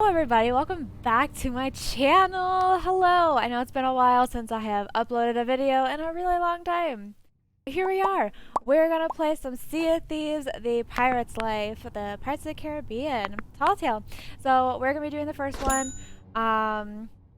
everybody, welcome back to my channel. Hello, I know it's been a while since I have uploaded a video in a really long time. Here we are. We're gonna play some Sea of Thieves, the Pirate's Life, the Pirates of the Caribbean, Tall Tale. So we're gonna be doing the first one.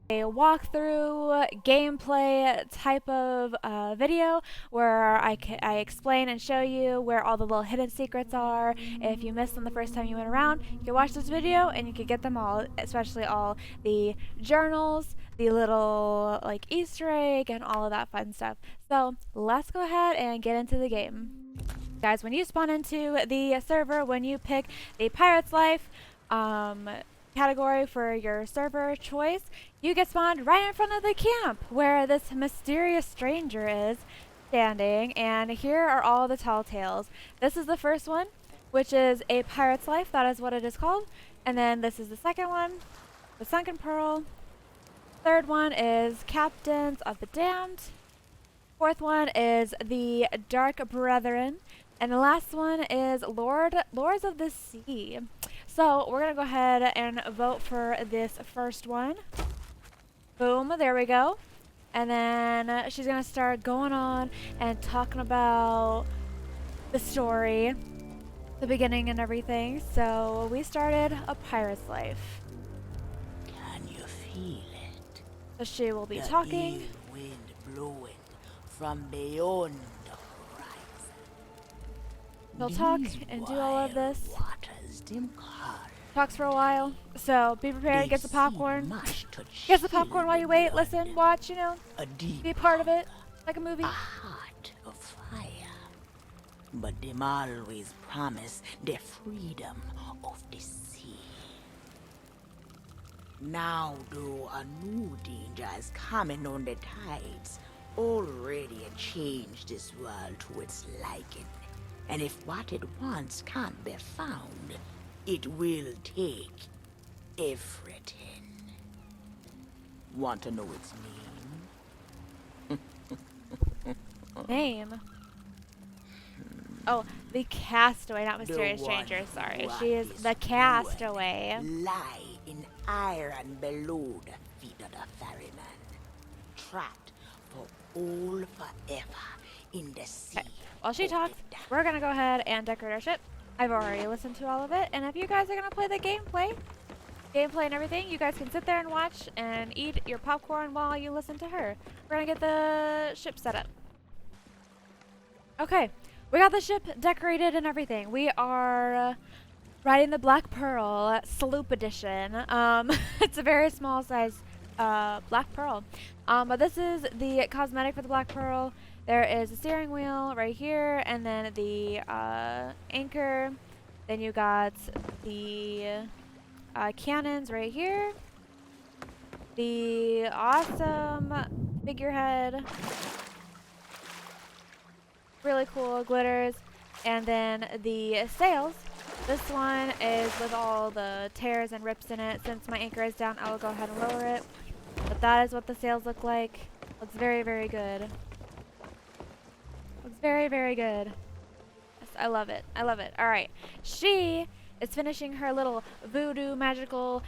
A walkthrough gameplay type of video where I explain and show you where all the little hidden secrets are. If you missed them the first time you went around, you can watch this video and you can get them all, especially all the journals, the little like Easter egg, and all of that fun stuff. So let's go ahead and get into the game. Guys, when you spawn into the server, when you pick the Pirate's Life category for your server choice, you get spawned right in front of the camp where this mysterious stranger is standing, and here are all the tall tales. This is the first one, which is a Pirate's Life. That is what it is called. And then this is the second one, the Sunken Pearl. Third one is Captains of the Damned. Fourth one is the Dark Brethren. And the last one is Lords of the Sea. So we're going to go ahead and vote for this first one. Boom, there we go. And then she's going to start going on and talking about the story, the beginning and everything. So we started A Pirate's Life. Can you feel it? So she will be The talking. ill wind blowing from beyond the horizon. She'll talk These and do all of wild this. Waters dim calm. Talks for a while. So be prepared, get the They popcorn. seem much to Get the chill popcorn while you wait, blood. listen, watch, you know, A deep be part of it, hunger, like a movie. a heart of fire. But them always promise the freedom of the sea. Now, though, a new danger is coming on the tides, already changed this world to its liking. And if what it wants can't be found, it will take everything. Want to know its name? Name. Oh, the Castaway, not Mysterious The one Stranger, sorry. who She is this the Castaway. would lie in iron below the feet of the ferryman, trapped for all forever in the sea. Okay, while she of talks, the damned. we're gonna go ahead and decorate our ship. I've already listened to all of it, and if you guys are gonna play the gameplay and everything, you guys can sit there and watch and eat your popcorn while you listen to her. We're gonna get the ship set up. Okay, we got the ship decorated and everything. We are riding the Black Pearl Sloop Edition. It's a very small size Black Pearl. But this is the cosmetic for the Black Pearl. There is a steering wheel right here, and then the anchor. Then you got the cannons right here. The awesome figurehead. Really cool glitters. And then the sails. This one is with all the tears and rips in it. Since my anchor is down, I will go ahead and lower it. But that is what the sails look like. Looks very, very good. Looks very, very good. Yes, I love it. I love it. Alright. She is finishing her little voodoo magical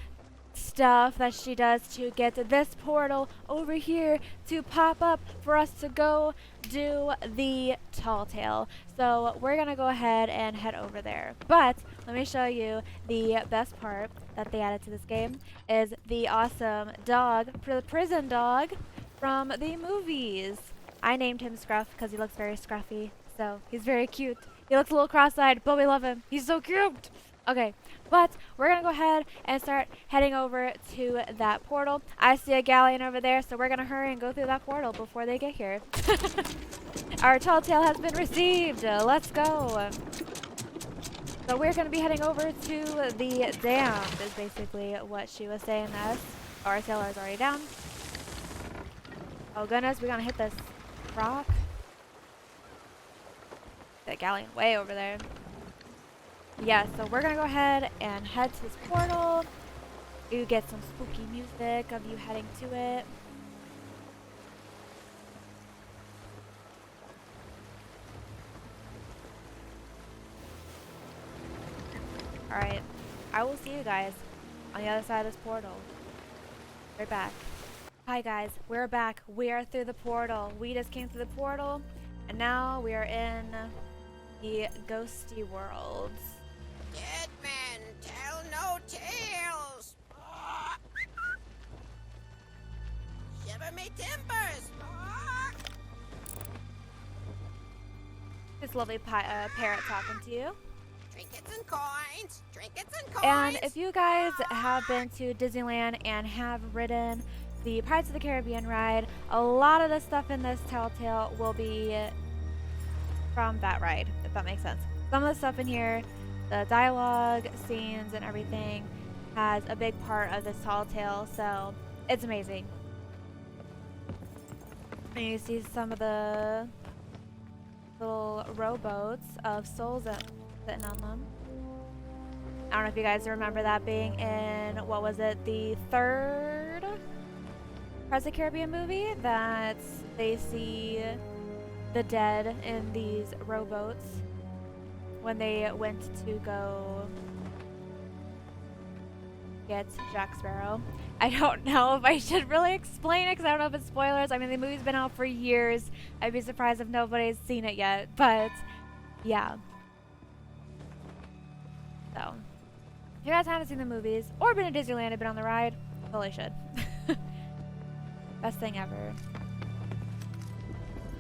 stuff that she does to get this portal over here to pop up for us to go do the tall tale. So we're gonna go ahead and head over there. But let me show you the best part that they added to this game is the awesome dog, the prison dog from the movies. I named him Scruff because he looks very scruffy. So he's very cute. He looks a little cross-eyed, but we love him. He's so cute. Okay, but we're gonna go ahead and start heading over to that portal. I see a galleon over there, so we're gonna hurry and go through that portal before they get here. Our tall tale has been received. Let's go. So we're gonna be heading over to the Damned is basically what she was saying to us. Our sailor is already down. Oh goodness, we're gonna hit this rock. That galleon way over there. Yeah, so we're gonna go ahead and head to this portal. You get some spooky music of you heading to it. Alright, I will see you guys on the other side of this portal. We're back. Hi guys, we're back. We are through the portal. We just came through the portal, and now we are in the ghosty world. Dead men tell no tales. Shiver me timbers. This lovely parrot talking to you. Trinkets and coins. Trinkets and coins. And if you guys have been to Disneyland and have ridden the Pirates of the Caribbean ride, a lot of the stuff in this Telltale will be from that ride, if that makes sense. Some of the stuff in here, the dialogue, scenes, and everything has a big part of this Telltale, so it's amazing. And you see some of the little rowboats of souls sitting on them. I don't know if you guys remember that being in, what was it, the third Pirates of the Caribbean movie, that they see the dead in these rowboats when they went to go get Jack Sparrow. I don't know if I should really explain it because I don't know if it's spoilers. I mean, the movie's been out for years. I'd be surprised if nobody's seen it yet, but yeah. So, if you guys haven't seen the movies or been to Disneyland and been on the ride, totally should. Best thing ever.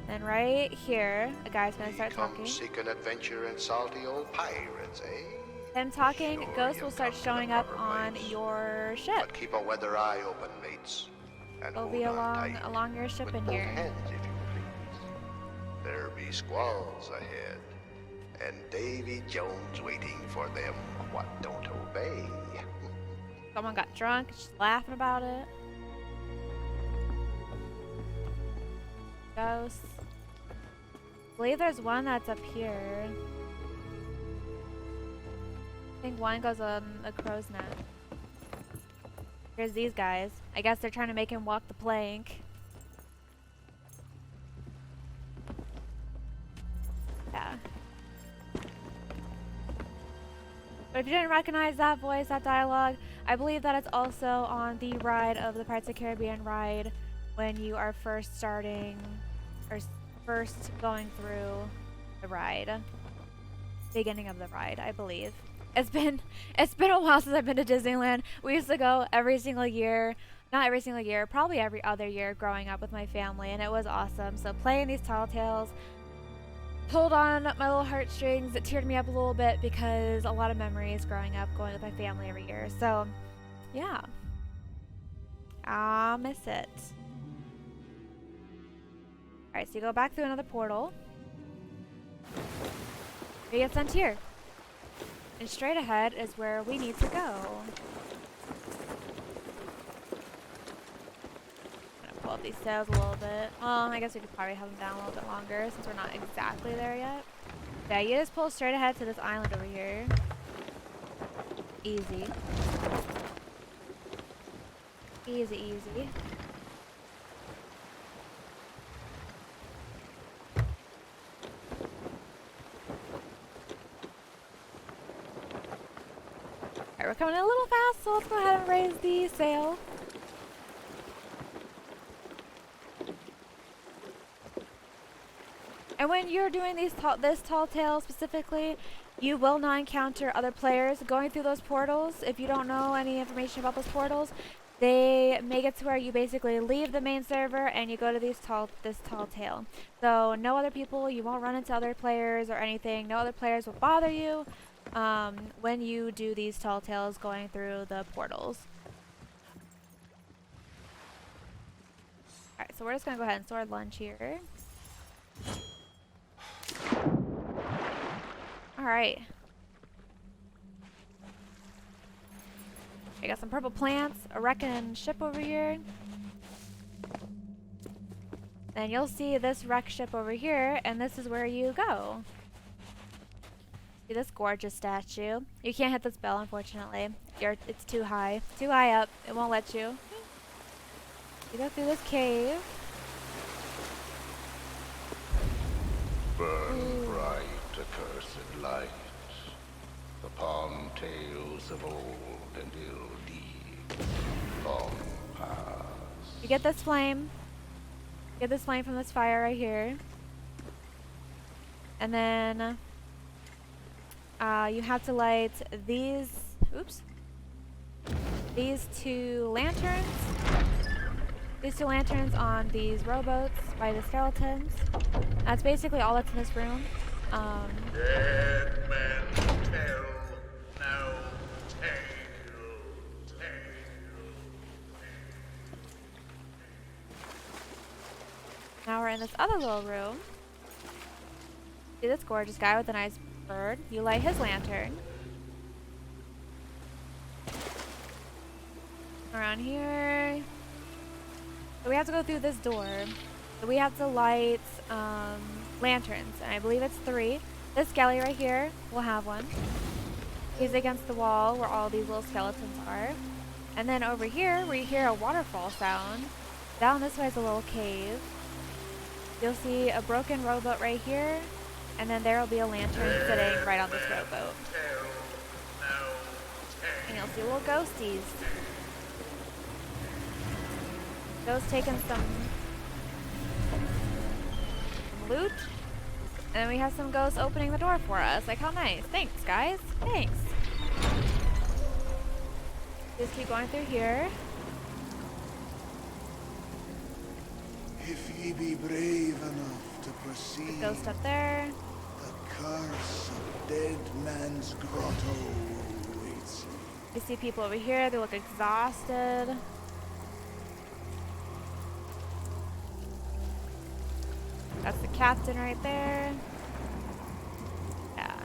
And right here, a guy's gonna start talking. Seeking adventure and salty old pirates, eh? Him talking, Sure, ghosts will you've start come to showing the up proper on place. your ship. But keep a weather eye open, mates. And They'll hold be on tight. along your ship with in both here. hands, if you please. There be squalls ahead, and Davy Jones waiting for them what don't obey. Someone got drunk, she's laughing about it. Ghosts. I believe there's one that's up here. I think one goes on a crow's nest. Here's these guys. I guess they're trying to make him walk the plank. Yeah. But if you didn't recognize that voice, that dialogue, I believe that it's also on the ride of the Pirates of the Caribbean ride when you are first starting, or first going through the ride. Beginning of the ride, I believe. It's been a while since I've been to Disneyland. We used to go every single year. Not every single year, probably every other year growing up with my family, and it was awesome. So playing these Telltales pulled on my little heartstrings. It teared me up a little bit because a lot of memories growing up going with my family every year. So, yeah. I'll miss it. Alright, so you go back through another portal. You get sent here. And straight ahead is where we need to go. Pull up these sails a little bit. Well, I guess we could probably have them down a little bit longer since we're not exactly there yet. Yeah, you just pull straight ahead to this island over here. Easy. Easy, easy. Alright, we're coming in a little fast, so let's go ahead and raise the sail. And when you're doing this tall tale specifically, you will not encounter other players going through those portals. If you don't know any information about those portals, they make it to where you basically leave the main server and you go to this tall tale. So no other people, you won't run into other players or anything. No other players will bother you when you do these tall tales going through the portals. Alright, so we're just going to go ahead and sword lunge here. Alright. I got some purple plants, a wrecking ship over here. Then you'll see this wrecked ship over here, and this is where you go. See this gorgeous statue. You can't hit this bell, unfortunately. It's too high. Too high up. It won't let you. You go through this cave. Burn bright, accursed light, upon tales of old and ill deeds. You get this flame. Get this flame from this fire right here. And then you have to light these, these two lanterns. These two lanterns on these rowboats by the skeletons. That's basically all that's in this room. Dead men tell no tale. Now we're in this other little room. See this gorgeous guy with a nice bird. You light his lantern. Around here. So we have to go through this door. So we have to light lanterns. And I believe it's 3. This skelly right here will have one. He's against the wall where all these little skeletons are. And then over here where you hear a waterfall sound. Down this way is a little cave. You'll see a broken rowboat right here. And then there will be a lantern sitting right on this rowboat. And you'll see little ghosties. Ghost taking some loot. And then we have some ghosts opening the door for us. Like, how nice. Thanks, guys. Thanks. Just keep going through here. If ye be brave enough to proceed, Ghost up there. the curse of Dead Man's Grotto awaits you. You see people over here. They look exhausted. That's the captain right there. Yeah.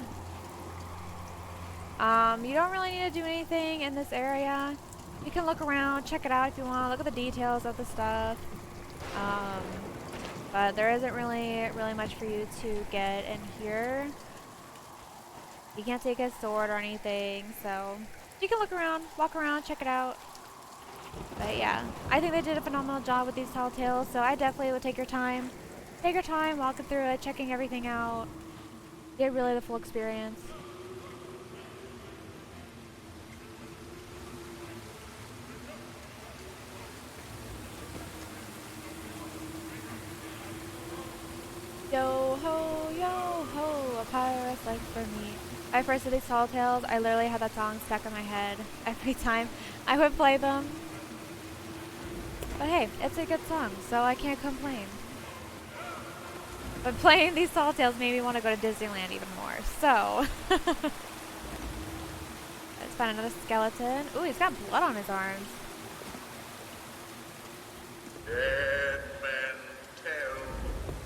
You don't really need to do anything in this area. You can look around, check it out if you want, look at the details of the stuff. But there isn't really much for you to get in here. You can't take a sword or anything, so you can look around, walk around, check it out. But yeah, I think they did a phenomenal job with these tall tales, so I definitely would take your time. Take your time, walking through it, checking everything out. Get really the full experience. Yo ho, a pirate's life for me. I first did these tall tales, I literally had that song stuck in my head every time I would play them. But hey, it's a good song, so I can't complain. But playing these tall tales made me want to go to Disneyland even more, so. Let's find another skeleton. Ooh, he's got blood on his arms. Dead men tell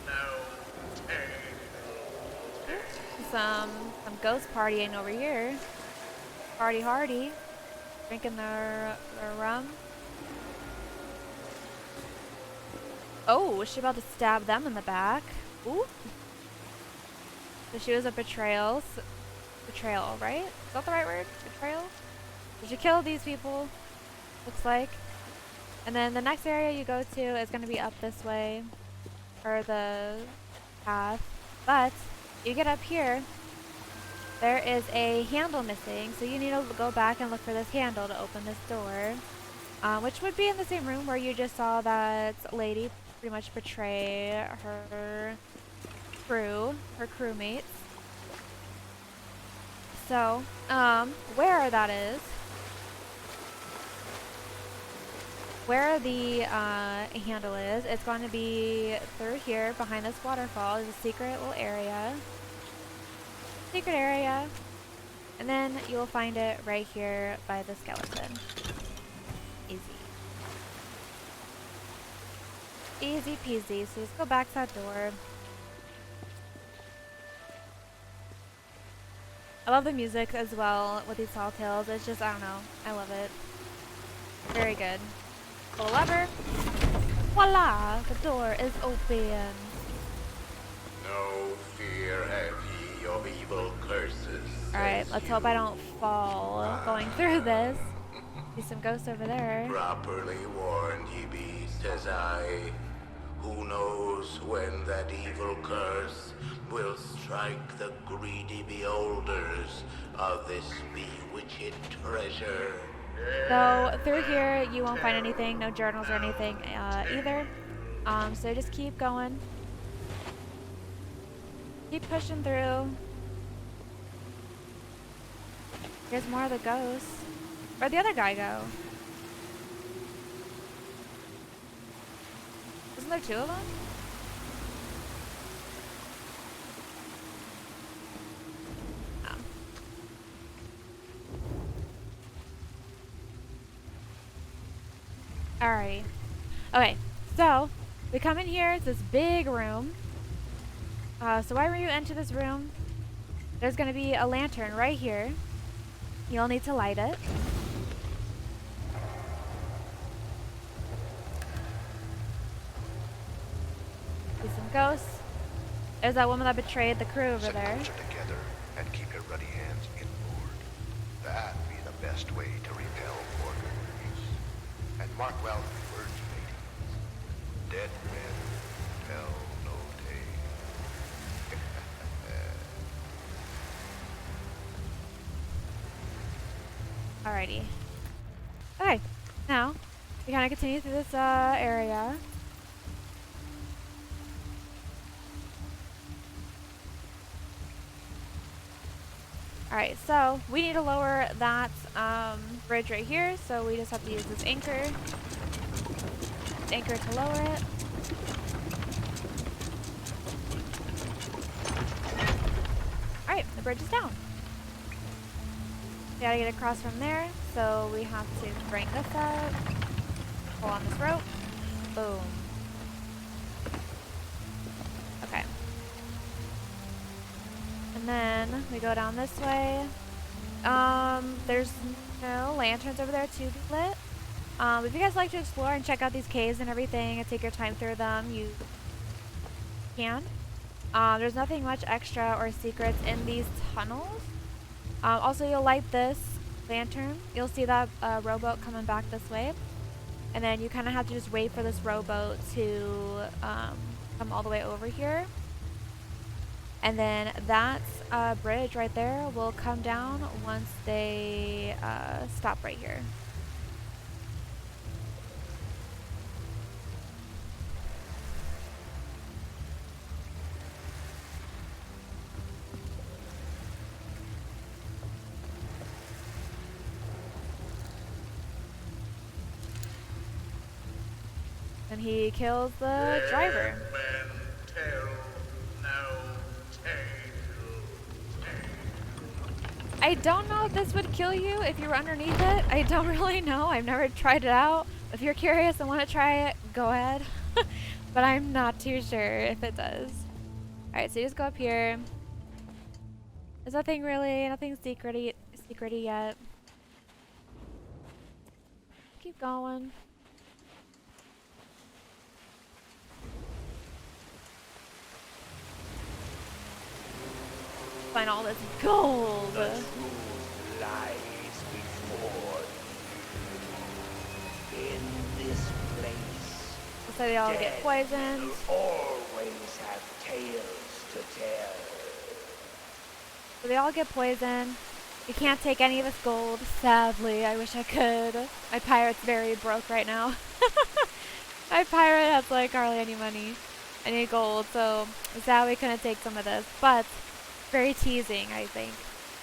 no tale. Some ghost partying over here. Party hardy. Drinking their rum. Oh, is she about to stab them in the back? Ooh. So she was a betrayal, right? Is that the right word? Betrayal? So she killed these people, looks like. And then the next area you go to is going to be up this way, or the path. But you get up here, there is a handle missing, so you need to go back and look for this handle to open this door, which would be in the same room where you just saw that lady pretty much betray her crewmates. So, where that is, where the handle is, it's going to be through here behind this waterfall. There's a secret little area. Secret area. And then you'll find it right here by the skeleton. Easy. Easy peasy. So just go back to that door. I love the music as well with these tall tales. It's just, I don't know. I love it. Very good. Pull a lever. Voila! The door is open. No fear have ye of evil curses. Alright, let's hope I don't fall going through this. See some ghosts over there. Properly warned ye be, says I. Who knows when that evil curse will strike the greedy beholders of this bewitched treasure? So through here, you won't find anything, no journals or anything either. So just keep going. Keep pushing through. Here's more of the ghosts. Where'd the other guy go? Isn't there two of them? Oh. Alrighty. Okay, so we come in here. It's this big room. So whenever you enter this room, there's going to be a lantern right here. You'll need to light it. See some ghosts. There's that woman that betrayed the crew over Set there. closer together and keep your ruddy hands inboard. That be the best way to repel foreigners. And mark well the words, ladies. Dead men tell no tale. Alrighty. Okay, now we kind of continue through this area. Alright, so we need to lower that bridge right here, so we just have to use this anchor. Anchor to lower it. Alright, the bridge is down. We gotta get across from there, so we have to bring this up, pull on this rope, boom. Okay. And then we go down this way. There's no lanterns over there to be lit. If you guys like to explore and check out these caves and everything and take your time through them, you can. There's nothing much extra or secrets in these tunnels. Also, you'll light this lantern. You'll see that rowboat coming back this way. And then you kind of have to just wait for this rowboat to come all the way over here. And then that bridge right there will come down once they stop right here. And he kills the driver. I don't know if this would kill you if you were underneath it. I don't really know. I've never tried it out. If you're curious and want to try it, go ahead. But I'm not too sure if it does. Alright, so you just go up here. There's nothing really, nothing secrety yet. Keep going. Find all this gold. The truth lies before you. In this place, So they all get poisoned. will always have tales to tell. So they all get poisoned. You can't take any of this gold, sadly. I wish I could. My pirate's very broke right now. My pirate has like hardly any money, any gold, so sadly we couldn't take some of this. But very teasing, I think.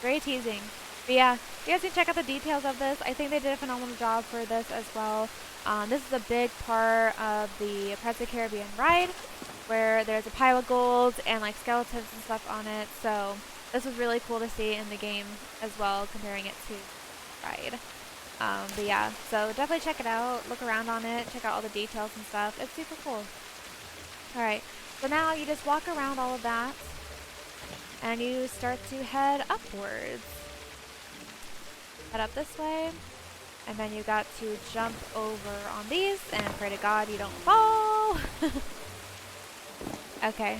Very teasing. But yeah, you guys can check out the details of this. I think they did a phenomenal job for this as well. This is a big part of the Pirates of the Caribbean ride, where there's a pile of gold and like skeletons and stuff on it. So this was really cool to see in the game as well, comparing it to ride. But yeah, so definitely check it out. Look around on it. Check out all the details and stuff. It's super cool. Alright, so now you just walk around all of that, and you start to head upwards. Head up this way, and then you got to jump over on these and pray to God you don't fall. Okay,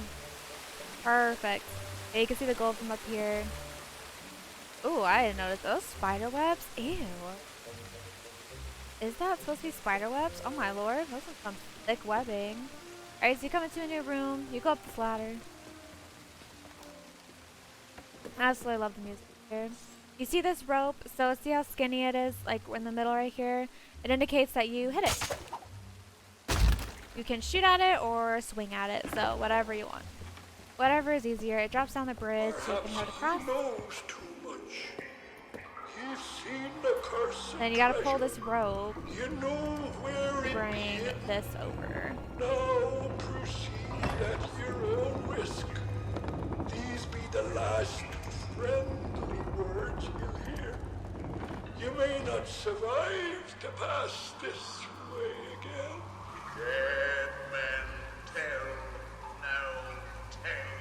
perfect. Yeah, you can see the gold from up here. Ooh, I didn't notice those spider webs. Ew. Is that supposed to be spider webs? Oh my lord, those are some thick webbing. Alright, so you come into a new room, you go up this ladder. I absolutely love the music here. You see this rope? So see how skinny it is, like in the middle right here? It indicates that you hit it. You can shoot at it or swing at it, so whatever you want. Whatever is easier. It drops down the bridge so you can hit across. He knows too much. He's seen the curse. Then you gotta pull this rope You know where to it bring begins. this over. Now proceed at your own risk. These be the last friendly words you'll hear. You may not survive to pass this way again. Dead men tell no tale.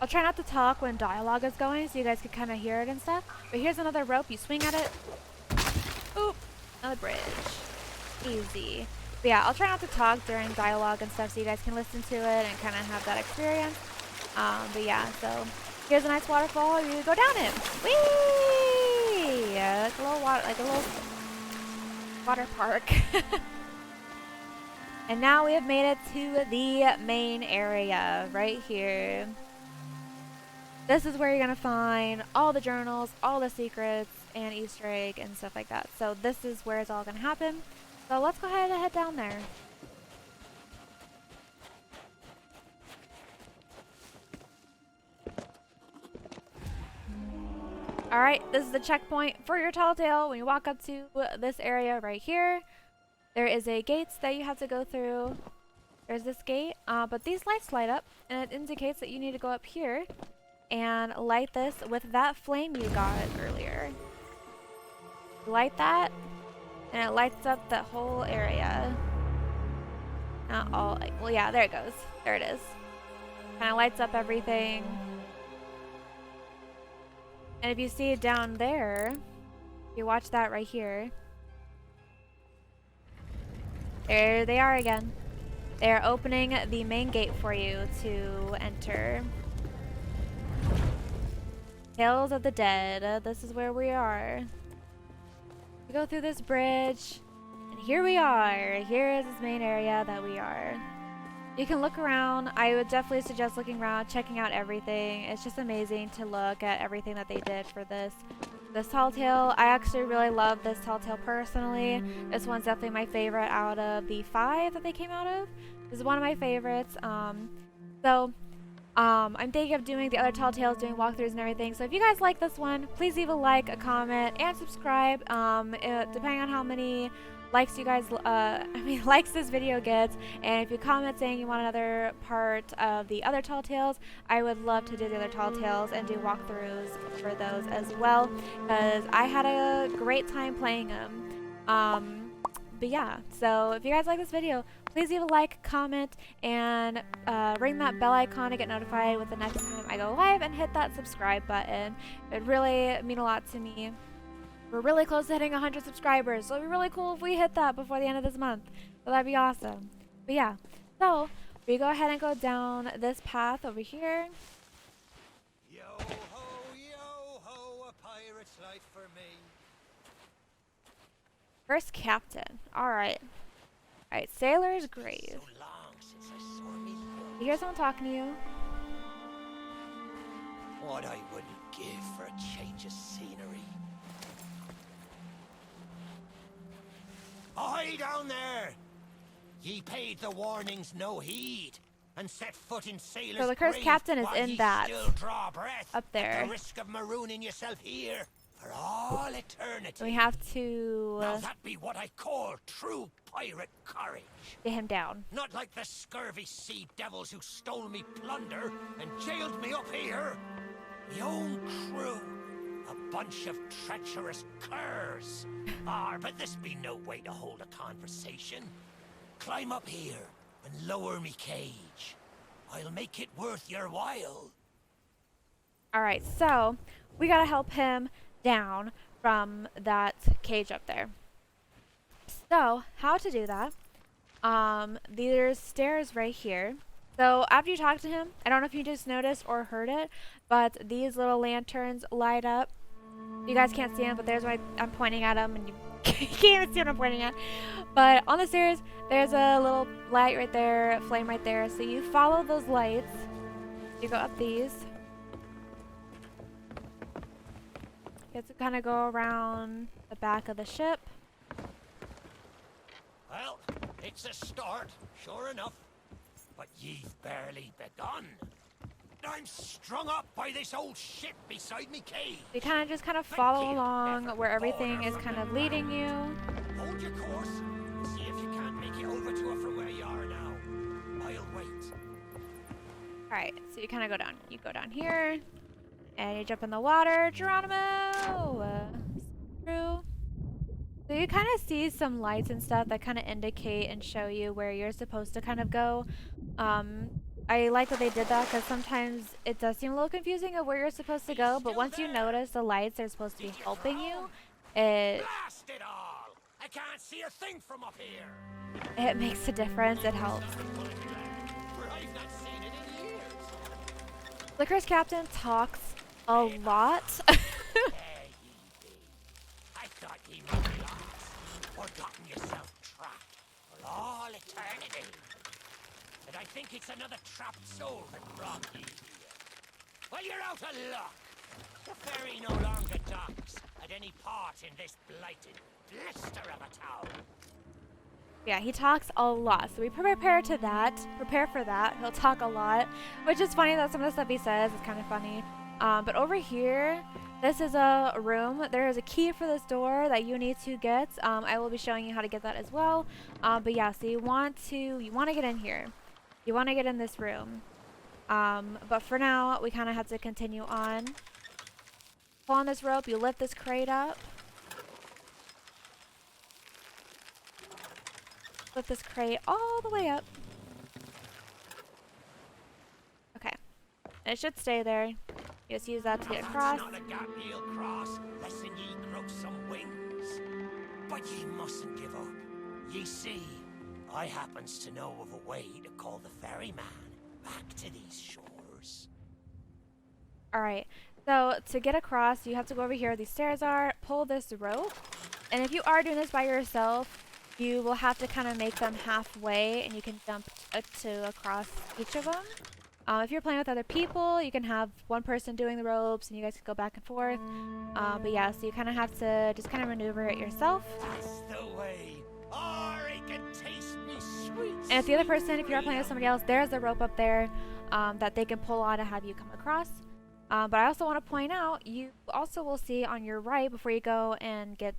I'll try not to talk when dialogue is going so you guys can kind of hear it and stuff. But here's another rope. You swing at it. Oop. Another bridge. Easy. But yeah, I'll try not to talk during dialogue and stuff so you guys can listen to it and kind of have that experience. But yeah, so here's a nice waterfall. You go down it. Whee! Yeah, like a little water park. And now we have made it to the main area right here. This is where you're gonna find all the journals, all the secrets, and Easter egg and stuff like that. So this is where it's all gonna happen. So let's go ahead and head down there. Alright, this is the checkpoint for your tall tale. When you walk up to this area right here, there is a gate that you have to go through. There's this gate, but these lights light up, and it indicates that you need to go up here and light this with that flame you got earlier. Light that, and it lights up the whole area. Not all, well yeah, there it goes. There it is. Kind of lights up everything. And if you see it down there, you watch that right here. There they are again. They're opening the main gate for you to enter. Tales of the Dead. This is where we are. We go through this bridge, and here we are. Here is this main area that we are. You can look around. I would definitely suggest looking around, checking out everything. It's just amazing to look at everything that they did for this tall tale. I actually really love this tall tale personally. This one's definitely my favorite out of the 5 that they came out of. This is one of my favorites. I'm thinking of doing the other tall tales, doing walkthroughs and everything. So if you guys like this one, please leave a like, a comment, and subscribe. Depending on how many likes you guys, likes this video gets, and if you comment saying you want another part of the other tall tales, I would love to do the other tall tales and do walkthroughs for those as well, because I had a great time playing them. But yeah, so if you guys like this video, please leave a like, comment, and ring that bell icon to get notified with the next time I go live, and hit that subscribe button. It would really mean a lot to me. We're really close to hitting 100 subscribers, so it'd be really cool if we hit that before the end of this month. So that'd be awesome. But yeah, so we go ahead and go down this path over here. Yo ho, a pirate's life for me. First captain. Alright. Alright, Sailor's Grave. So long since I saw me love. You hear someone talking to you? What I wouldn't give for a change of scenery. Ahoy down there! Ye paid the warnings no heed, and set foot in sailor's So the cursed grave captain is while in ye that. still draw breath, Up there. at the risk of marooning yourself here for all eternity. We have to Now that be what I call true pirate courage. get him down. Not like the scurvy sea devils who stole me plunder and jailed me up here. Me own crew. A bunch of treacherous curs. But this be no way to hold a conversation. Climb up here and lower me cage. I'll make it worth your while. Alright, so we gotta help him down from that cage up there. So, how to do that? There's stairs right here. So after you talk to him, I don't know if you just noticed or heard it, but these little lanterns light up. You guys can't see them, but there's why I'm pointing at them, and you can't even see what I'm pointing at. But on the stairs, there's a little light right there, a flame right there. So you follow those lights. You go up these. Get to kind of go around the back of the ship. Well, it's a start, sure enough. But ye've barely begun. I'm strung up by this old ship beside me cage. You kind of just follow along where everything is kind of leading you. Hold your course. See if you can't make it over to her from where you are now. I'll wait. Alright, so you kind of go down. You go down here. And you jump in the water. Geronimo! Through. So you kind of see some lights and stuff that kind of indicate and show you where you're supposed to kind of go. I like that they did that because sometimes it does seem a little confusing of where you're supposed to go, but once you notice the lights are supposed to be helping you, Blast it all! I can't see a thing from up here. it makes a difference. It helps. For I've not seen it in years. The Curse Captain talks a lot. There ye be. I thought ye might be lost, or gotten yourself trapped for all eternity. And I think it's another trapped soul that brought ye here. Well, you're out of luck. The ferry no longer docks at any part in this blighted blister of a town. Yeah, he talks a lot, so we prepare to that. Prepare for that. He'll talk a lot, which is funny that some of the stuff he says is kind of funny. But over here, this is a room. There is a key for this door that you need to get. I will be showing you how to get that as well. But yeah, so you want to get in here. You want to get in this room. But for now, we kind of have to continue on. Pull on this rope. You lift this crate up. Lift this crate all the way up. Okay. And it should stay there. You just use that to get across. It's not a gap ye'll cross, lest ye grow some wings. But ye mustn't give up. Ye see, I happens to know of a way to call the ferryman back to these shores. Alright, so to get across, you have to go over here where these stairs are, pull this rope, and if you are doing this by yourself, you will have to kind of make them halfway, and you can jump to across each of them. If you're playing with other people, you can have one person doing the ropes, and you guys can go back and forth. But yeah, so you kind of have to just kind of maneuver it yourself. That's the way. Or it can taste me sweet. And if the other person, if you're playing with somebody else, there's a rope up there that they can pull on to have you come across. But I also want to point out, you also will see on your right, before you go and get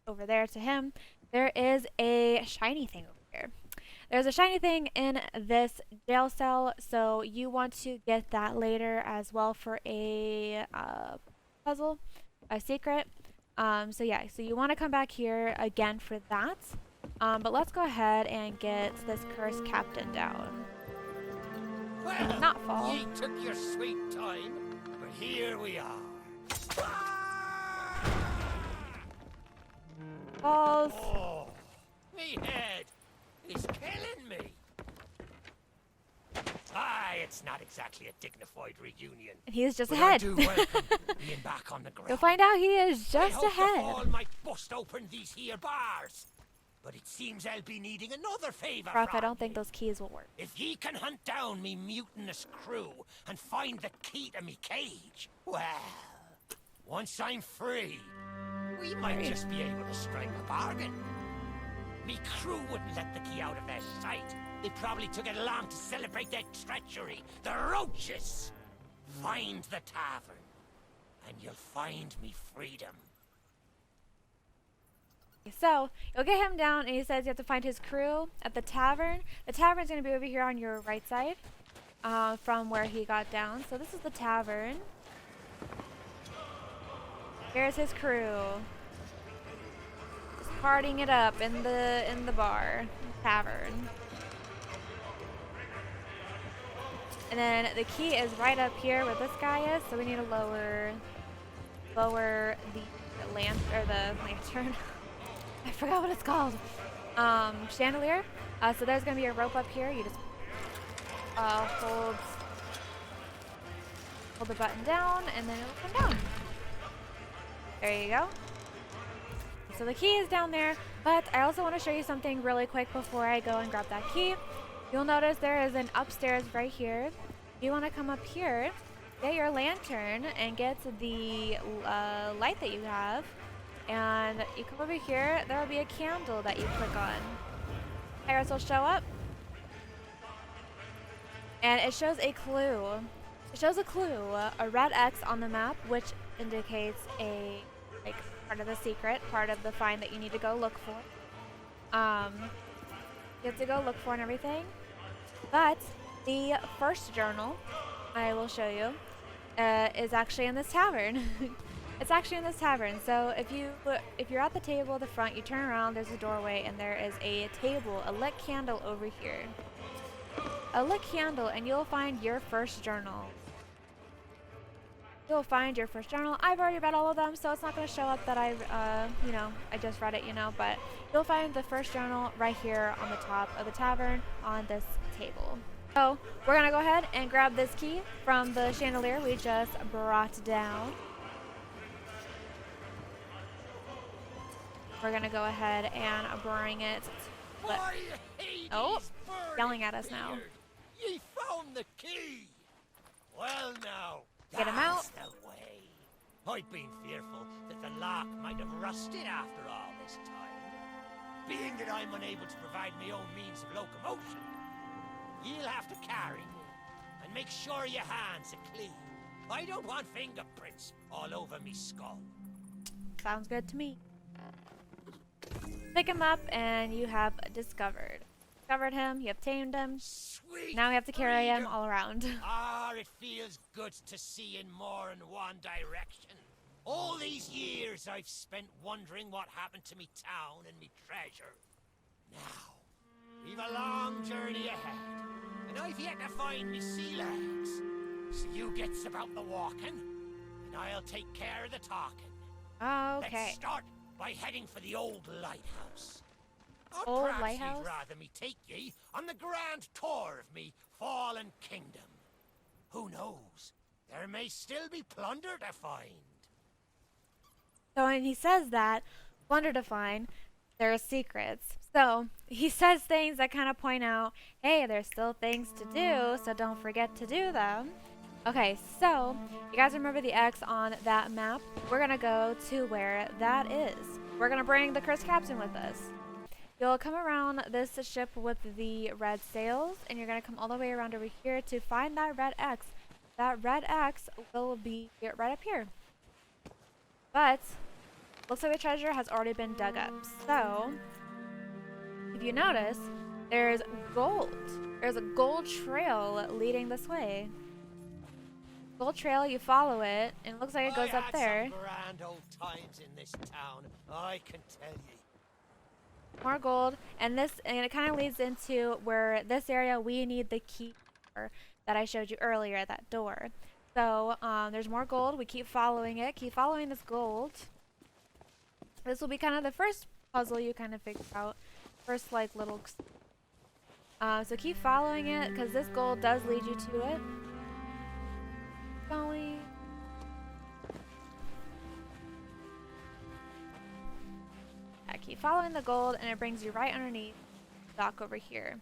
over there to him, there is a shiny thing over here. There's a shiny thing in this jail cell, so you want to get that later as well for a puzzle, a secret. So yeah, so you want to come back here again for that. But let's go ahead and get this cursed captain down. Well, Not fall. ye took your sweet time, but here we are. Falls. Oh, me head is killing me. Aye, it's not exactly a dignified reunion. And he's just But ahead. I do welcome being back on the ground. You'll find out he is just I hope ahead. the fall might bust open these here bars. But it seems I'll be needing another favour Ruff, from I don't think ye. those keys will work. If ye can hunt down me mutinous crew and find the key to me cage, well, once I'm free, we might just be able to strike a bargain. Me crew wouldn't let the key out of their sight. They probably took it along to celebrate their treachery. The roaches! Find the tavern, and you'll find me freedom. So, you'll get him down, and he says you have to find his crew at the tavern. The tavern's going to be over here on your right side from where he got down. So this is the tavern. Here's his crew. Just partying it up in the bar, tavern. And then the key is right up here where this guy is, so we need to lower the lantern. I forgot what it's called. Chandelier. So there's gonna be a rope up here. You just hold the button down, and then it'll come down. There you go. So the key is down there, but I also want to show you something really quick before I go and grab that key. You'll notice there is an upstairs right here. If you want to come up here, get your lantern and get the light that you have, and you come over here. There will be a candle that you click on. Iris will show up, and it shows a clue. It shows a clue, a red X on the map, which indicates a part of the secret, part of the find that you need to go look for. You have to go look for and everything. But the first journal, I will show you, is actually in this tavern. It's actually in this tavern. So if you're at the table at the front, you turn around, there's a doorway, and there is a table, a lit candle over here. A lit candle, and you'll find your first journal. You'll find your first journal. I've already read all of them, so it's not going to show up that I just read it, but you'll find the first journal right here on the top of the tavern on this table. So we're going to go ahead and grab this key from the chandelier we just brought down. We're going to go ahead and bring it. Oh, yelling at us now. Ye found the key. Well now. Get him out. That's the way. I've been fearful that the lock might have rusted after all this time. Being that I'm unable to provide my own means of locomotion, you'll have to carry me, and make sure your hands are clean. I don't want fingerprints all over me skull. Sounds good to me. Pick him up, and you have discovered him. You have tamed him. Sweet Now we have to carry him freedom. all around. It feels good to see in more than one direction. All these years I've spent wondering what happened to me town and me treasure. Now, we've a long journey ahead, and I've yet to find me sea legs. So you gets about the walking, and I'll take care of the talking. Okay. Let's start by heading for the old lighthouse. Old Perhaps lighthouse? you'd rather me take ye on the grand tour of me fallen kingdom. Who knows? There may still be plunder to find. So when he says that, plunder to find, there are secrets. So he says things that kind of point out, hey, there's still things to do, so don't forget to do them. Okay, so you guys remember the X on that map? We're gonna go to where that is. We're gonna bring the cursed captain with us. You'll come around this ship with the red sails, and you're going to come all the way around over here to find that red X. That red X will be right up here. But, looks like the treasure has already been dug up. So, if you notice, there's gold. There's a gold trail leading this way. Gold trail, you follow it, and it looks like it goes up there. Some grand old times in this town, I can tell you. More gold, and it kind of leads into where this area we need the key for that I showed you earlier, that door. So there's more gold. We keep following it. Keep following this gold. This will be kind of the first puzzle you kind of figure out. First, little. So keep following it because this gold does lead you to it. Going. Keep following the gold, and it brings you right underneath the dock over here.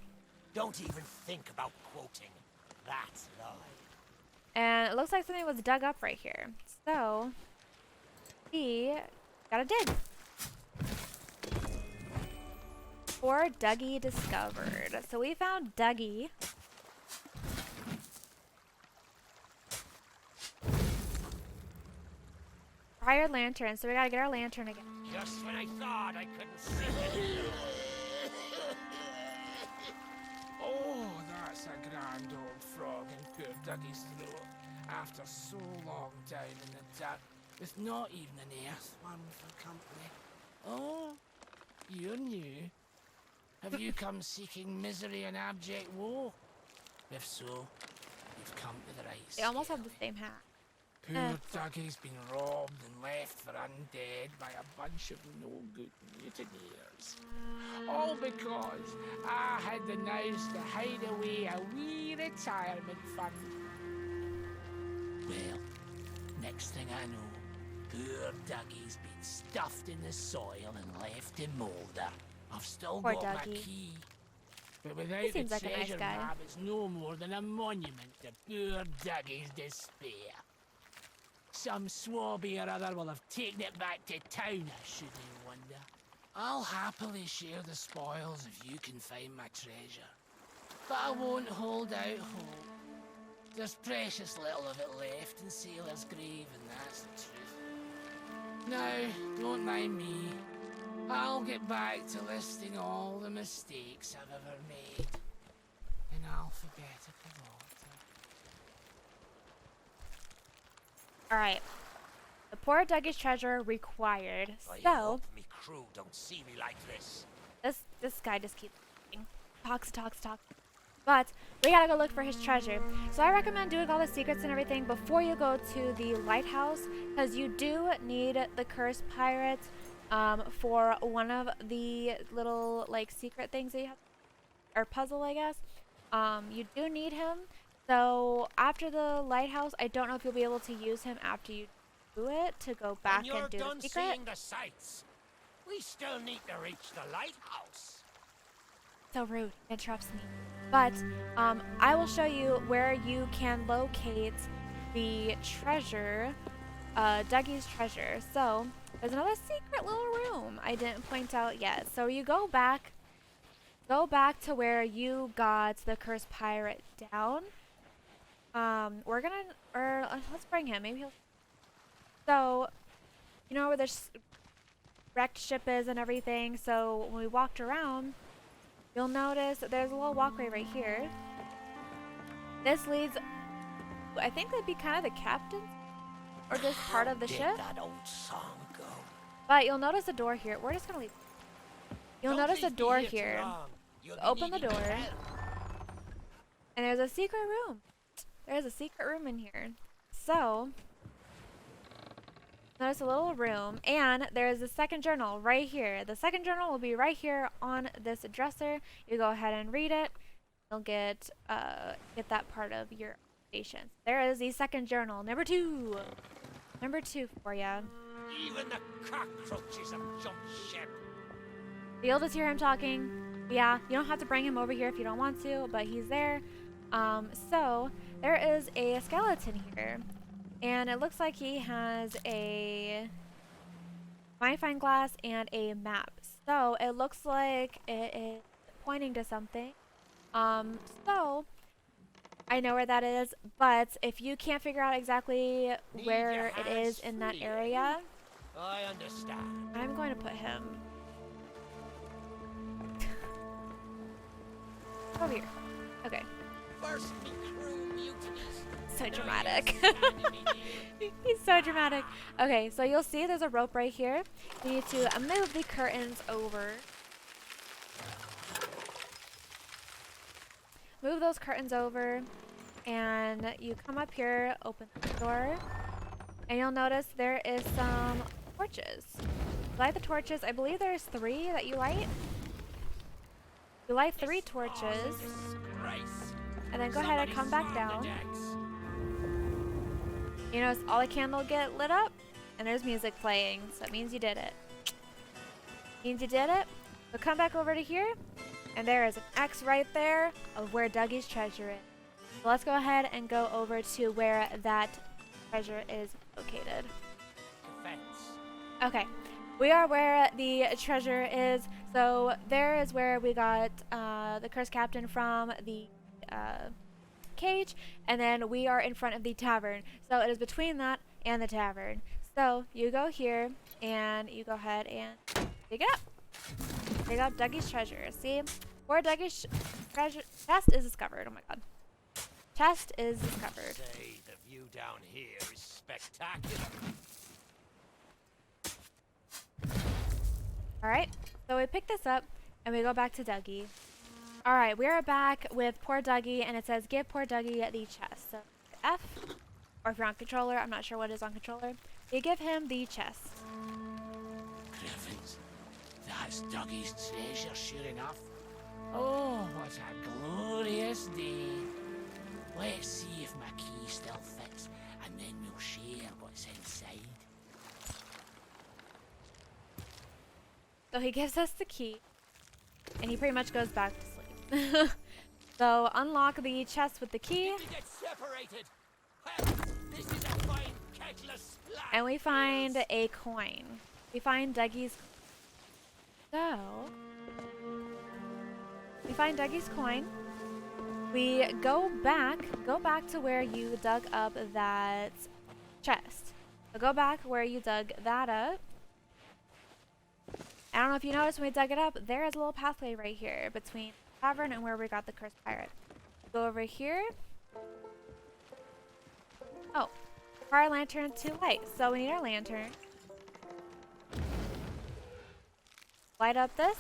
Don't even think about quoting. That's lie. And it looks like something was dug up right here. So, we gotta dig. For Dougie discovered. So we found Dougie. Prior lantern, so we gotta get our lantern again. Just when I thought I couldn't see it. Oh, that's a grand old frog in poor Dougie's throat. After so long down in the dirt, with not even an earthworm for company. Oh, you're new. Have you come seeking misery and abject woe? If so, you've come to the right They almost have the stairway. same hat. Poor Dougie's been robbed and left for undead by a bunch of no-good mutineers. All because I had the nerves to hide away a wee retirement fund. Well, next thing I know, poor Dougie's been stuffed in the soil and left to moulder. I've still Poor got my Dougie. key. But without seems the like a nice treasure guy. map, it's no more than a monument to poor Dougie's despair. Some swabby or other will have taken it back to town, I shouldn't wonder. I'll happily share the spoils if you can find my treasure. But I won't hold out hope. There's precious little of it left in Sailor's grave, and that's the truth. Now, don't mind me. I'll get back to listing all the mistakes I've ever made in alphabetical order. Alright. The poor Dougie's treasure required. I So, hope me crew don't see me like this. this guy just keeps talks. But we gotta go look for his treasure. So I recommend doing all the secrets and everything before you go to the lighthouse, because you do need the cursed pirate for one of the little like secret things that you have, or puzzle, I guess. You do need him. So after the lighthouse, I don't know if you'll be able to use him after you do it to go back When you're and do done the secret. seeing the sights, we still need to reach the lighthouse. So rude, interrupts me. But I will show you where you can locate the treasure, Dougie's treasure. So there's another secret little room I didn't point out yet. So you go back to where you got the cursed pirate down. Let's bring him. Maybe he'll. So, you know where this wrecked ship is and everything. So when we walked around, you'll notice that there's a little walkway right here. This leads, I think that'd be kind of the captain, or just part of the Did ship. that old song go? But you'll notice a door here. We're just gonna leave. You'll Don't notice a leave me door too here. long. You'll be Open the needing door. help. And there's a secret room. There's a secret room in here. So, notice a little room, and there's a second journal right here. The second journal will be right here on this dresser. You go ahead and read it. You'll get that part of your station. There is the second journal, number 2. Number 2 for ya. Even the cockroaches have jumped ship. You'll just hear him talking. Yeah, you don't have to bring him over here if you don't want to, but he's there. So there is a skeleton here, and it looks like he has a magnifying glass and a map. So it looks like it is pointing to something. So I know where that is, but if you can't figure out exactly Need where your it is hands in that free, area, I understand. I'm going to put him over here. Okay. First me crew mutinies. So Now dramatic. you're standing me near. He's so dramatic. Okay, so you'll see there's a rope right here. You need to move the curtains over. Move those curtains over, and you come up here, open the door, and you'll notice there is some torches. Light the torches. I believe there's 3 that you light. You light 3 torches, Disgrace. and then go ahead and come back down. You notice all the candles get lit up, and there's music playing, so it means you did it. Means you did it. So come back over to here, and there is an X right there of where Dougie's treasure is. So let's go ahead and go over to where that treasure is located. Defense. Okay, we are where the treasure is. So there is where we got the cursed captain from the cage, and then we are in front of the tavern. So it is between that and the tavern. So you go here, and you go ahead and dig it up. Dig up Dougie's treasure. See, where Dougie's treasure chest is discovered. Oh my god, chest is discovered. Say, the view down here is spectacular. Alright, so we pick this up and we go back to Dougie. Alright, we are back with poor Dougie, and it says give poor Dougie the chest. So F, or if you're on controller, I'm not sure what is on controller, you give him the chest. Heavens, that's Dougie's treasure, sure enough. Oh, what a glorious day. Let's see if my key still fits, and then we'll share what's inside. So he gives us the key, and he pretty much goes back to sleep. So unlock the chest with the key, We get separated. Well, this is a fine keggless splash. and we find a coin. We find Dougie's. So we find Dougie's coin. We go back to where you dug up that chest. So go back where you dug that up. I don't know if you noticed when we dug it up, there is a little pathway right here between the tavern and where we got the cursed pirate. Go over here. Oh, our lantern too light, so we need our lantern. Light up this.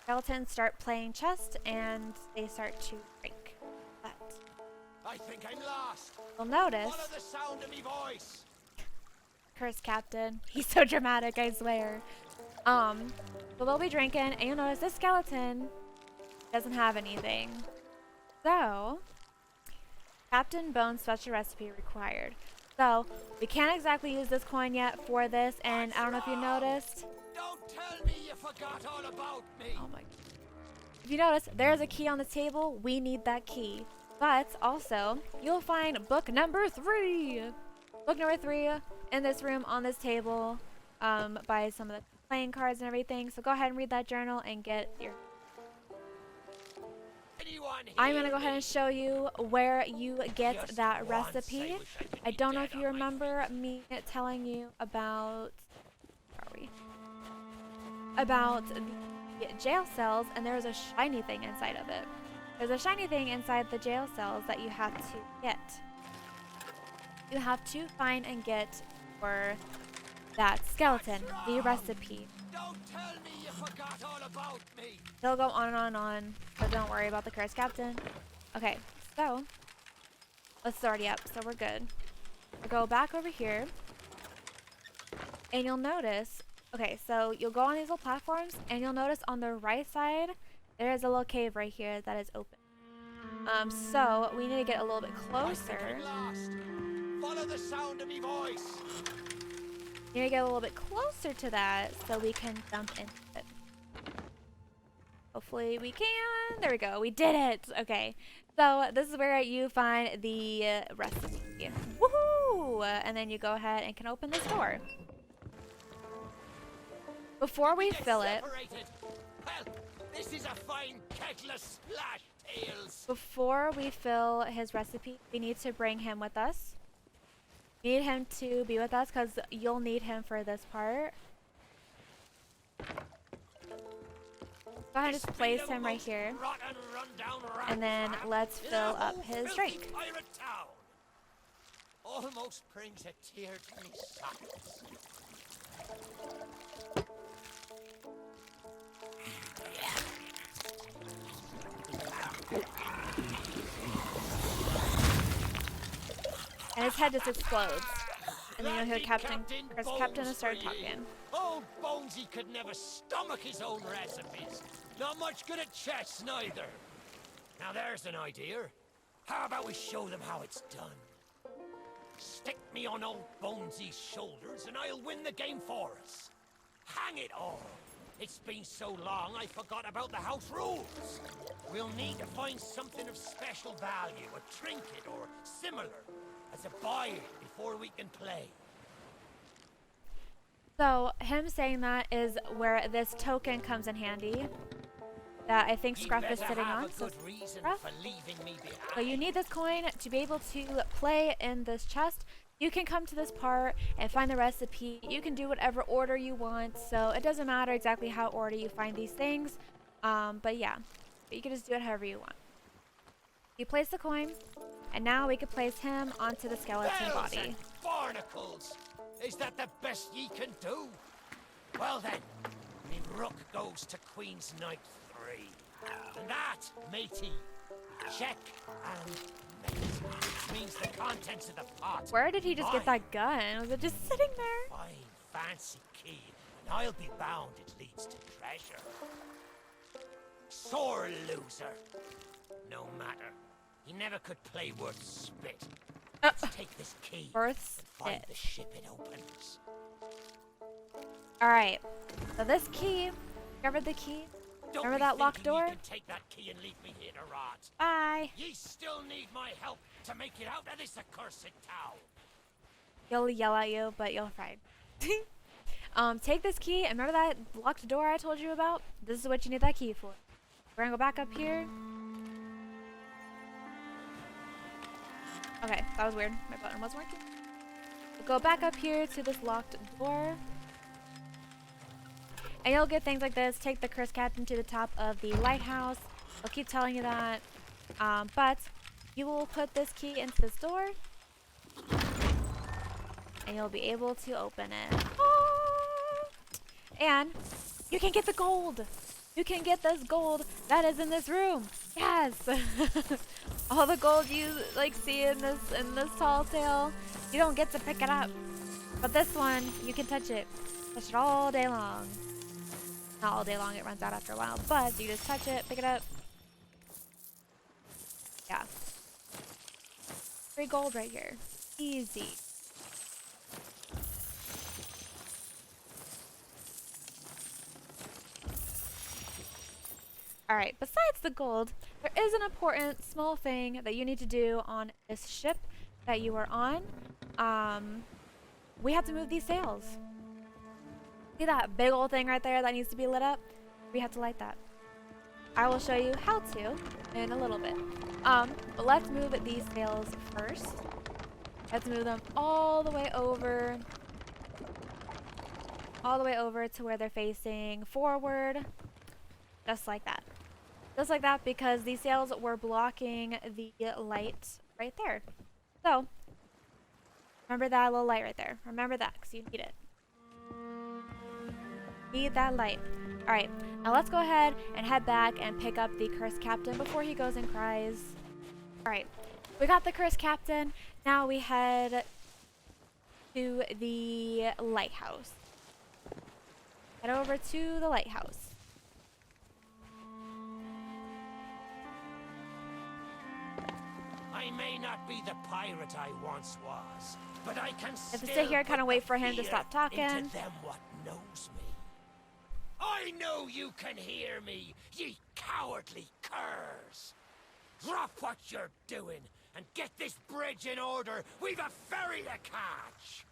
Skeletons start playing chess and they start to break. But I think I'm lost. you'll notice, Follow the sound of me voice. cursed captain. He's so dramatic, I swear. So they'll be drinking, and you'll notice this skeleton doesn't have anything. So, Captain Bone's special recipe required. So, we can't exactly use this coin yet for this, and I don't know if you noticed. Don't tell me you forgot all about me. Oh my. If you notice, there's a key on the table. We need that key. But also, you'll find book number 3. Book number 3 in this room on this table by some of the playing cards and everything. So go ahead and read that journal and get your... I'm going to go ahead and show you where you get that recipe. I don't know if you remember me telling you about... Where are we? About the jail cells, and there's a shiny thing inside of it. There's a shiny thing inside the jail cells that you have to get. You have to find and get for that skeleton, the recipe. Don't tell me you forgot all about me. They'll go on and on and on, so don't worry about the cursed captain. Okay, so this is already up, so we're good. We'll go back over here, and you'll notice. Okay, so you'll go on these little platforms, and you'll notice on the right side there is a little cave right here that is open. So we need to get a little bit closer. Follow the sound of me voice. You need to get a little bit closer to that so we can jump into it. Hopefully we can. There we go. We did it. Okay. So this is where you find the recipe. Woohoo! And then you go ahead and can open this door. Before we fill it, Well, this is a fine keggless splash, Tails. before we fill his recipe, we need to bring him with us. We need him to be with us because you'll need him for this part. Go ahead and just place him right here. And then let's fill up his drink. Almost brings a tear to me sockets. And his head just explodes. And then you'll hear Captain and start talking. Old Bonesy could never stomach his own recipes. Not much good at chess, neither. Now there's an idea. How about we show them how it's done? Stick me on old Bonesy's shoulders and I'll win the game for us. Hang it all. It's been so long I forgot about the house rules. We'll need to find something of special value, a trinket or similar, as a buyer before we can play. So him saying that is where this token comes in handy. That I think Scruff is sitting on. So Scruff. So you need this coin to be able to play in this chest. You can come to this part and find the recipe. You can do whatever order you want. So it doesn't matter exactly how order you find these things. But yeah, you can just do it however you want. You place the coin, and now we can place him onto the skeleton body. And barnacles! Is that the best ye can do? Well then, me rook goes to Queen's Knight 3. And that, matey, check and mate, means the contents of the pot. Where did he just get that gun? Was it just sitting there? Fine, fancy key, and I'll be bound it leads to treasure. Sore loser. No matter. He never could play worth spit. Let's take this key Worth and find it. the ship it opens. Alright, so this key, discovered the key. Don't Remember be that locked thinking door? You can take that key and leave me here to rot. Bye. Ye still need my help to make it out of this accursed town. He'll yell at you, but you'll fight. Take this key, and remember that locked door I told you about? This is what you need that key for. We're gonna go back up here. Okay, that was weird. My button wasn't working. We'll go back up here to this locked door. And you'll get things like this. Take the curse captain to the top of the lighthouse. I'll keep telling you that. But you will put this key into this door. And you'll be able to open it. Ah! And you can get the gold. You can get this gold that is in this room. Yes. All the gold you like see in this tall tale, you don't get to pick it up. But this one, you can touch it. Touch it all day long. Not all day long, it runs out after a while. But you just touch it, pick it up. Yeah. Free gold right here. Easy. Alright, besides the gold, there is an important small thing that you need to do on this ship that you are on. We have to move these sails. See that big old thing right there that needs to be lit up? We have to light that. I will show you how to in a little bit. But let's move these sails first. Let's move them all the way over. All the way over to where they're facing forward. Just like that. Just like that, because these sails were blocking the light right there. So, remember that little light right there. Remember that, because you need it. Need that light. Alright, now let's go ahead and head back and pick up the cursed captain before he goes and cries. Alright, we got the cursed captain. Now we head to the lighthouse. Head over to the lighthouse. I may not be the pirate I once was, but I can Have to still sit here and kind of put wait the for him to fear stop talking. into them what knows me. I know you can hear me, ye cowardly curs. Drop what you're doing and get this bridge in order. We've a ferry to catch.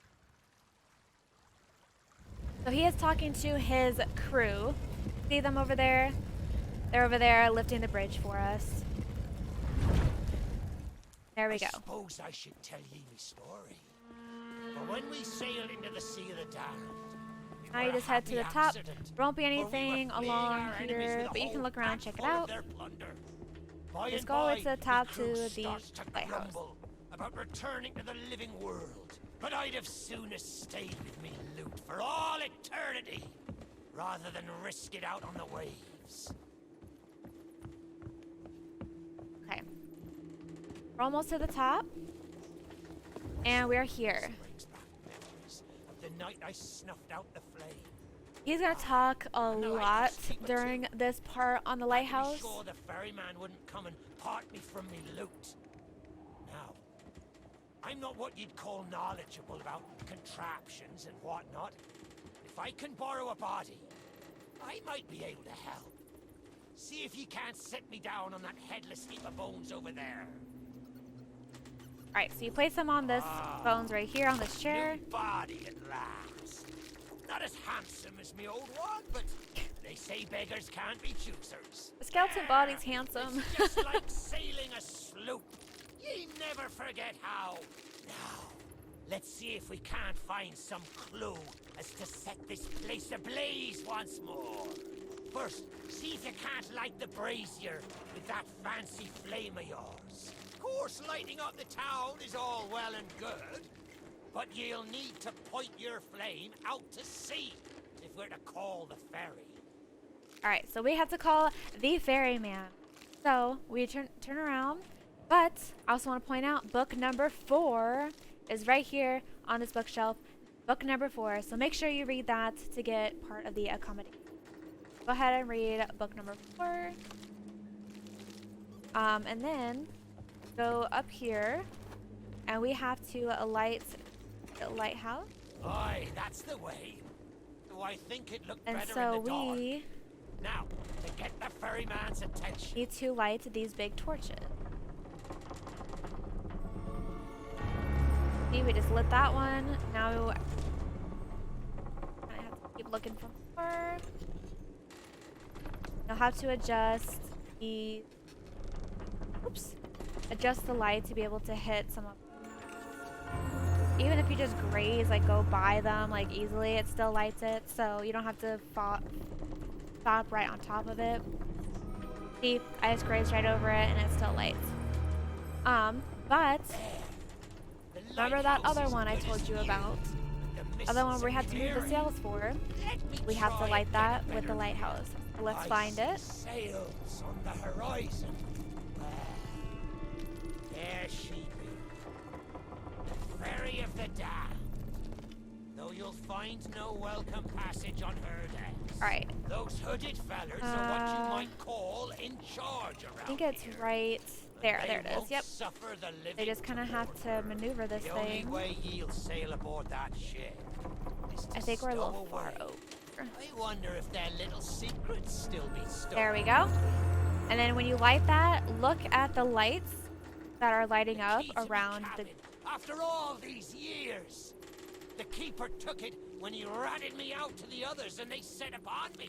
So he is talking to his crew. See them over there? They're over there lifting the bridge for us. There we go. I suppose I should tell ye me story. But when we sailed into the Sea of the Damned, Now you just head to the top. There won't be anything along here, but you can look around, check it out. Just go over to the top to the lighthouse. About returning to the living world, but I'd have sooner stayed with me loot for all eternity, rather than risk it out on the waves. Okay. We're almost to the top. And we're here. Brings back memories of the night I snuffed out the flame. He's gonna talk a lot during this part on the lighthouse. To be sure the ferryman wouldn't come and part me from me loot. Now, I'm not what you'd call knowledgeable about contraptions and whatnot. If I can borrow a body, I might be able to help. See if you can't set me down on that headless heap of bones over there. Alright, so you place him on this bones right here on this chair. New body at last. Not as handsome as me old one, but they say beggars can't be choosers. The skeleton body's handsome. It's just like sailing a sloop. Ye never forget how. Now, let's see if we can't find some clue as to set this place ablaze once more. First, see if you can't light the brazier with that fancy flame of yours. Of course, lighting up the town is all well and good, but you'll need to point your flame out to sea if we're to call the ferry. Alright, so we have to call the ferryman. So we turn around, but I also want to point out book number 4 is right here on this bookshelf. Book number 4. So make sure you read that to get part of the accommodation. Go ahead and read book number 4. And then go up here, and we have to light the lighthouse. Aye, that's the way. Though I think it looked And better so in the dark. we Now, to get the ferryman's attention. Need to light these big torches. See, we just lit that one. Now I have to keep looking for more. You'll have to adjust the adjust the light to be able to hit some of them. Even if you just graze, like go by them like easily, it still lights it, so you don't have to stop right on top of it. See, I just grazed right over it and it still lights. But remember that other one I told you about? Other one we had to move the sails for. We have to light that with the lighthouse. So let's find it. Sails on the horizon. There she be. The ferry of the damned. Though you'll find no welcome passage on her decks. Alright. Those hooded fellers are what you might call in charge around I think it's here. right there. They There it is. won't Yep. suffer the living They just kind of have to maneuver this The only thing. way ye'll sail aboard that ship is to I think we're a little stow far away. over. I wonder if their little secrets still be stowed. There we go. And then when you light that, look at the lights that are lighting up Key to me around the... cabin. After all these years, the keeper took it when he ratted me out to the others and they set upon me.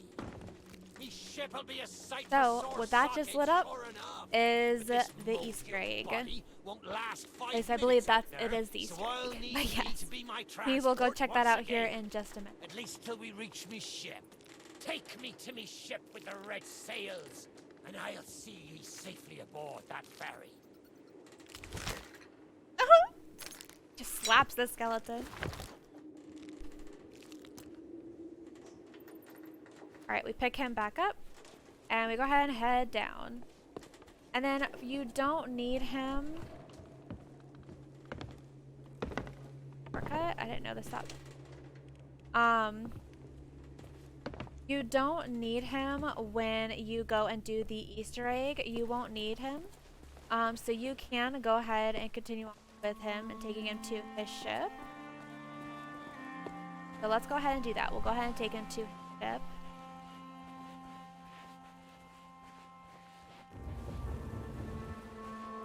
Me ship'll be a sight So, for sore what that just sockets, lit up sure enough. is But this the mole Easter killed egg. body won't last 5 At least I minutes believe out it there, is the Easter so I'll egg. need But thee yes, to be my we will go transport check that once out here again. in just a minute. At least till we reach me ship. Take me to me ship with the red sails, and I'll see ye safely aboard that ferry. Just slaps the skeleton. Alright, we pick him back up. And we go ahead and head down. And then you don't need him. Shortcut? I didn't know this up. You don't need him when you go and do the Easter egg. You won't need him. So you can go ahead and continue on with him and taking him to his ship. So let's go ahead and do that. We'll go ahead and take him to his ship.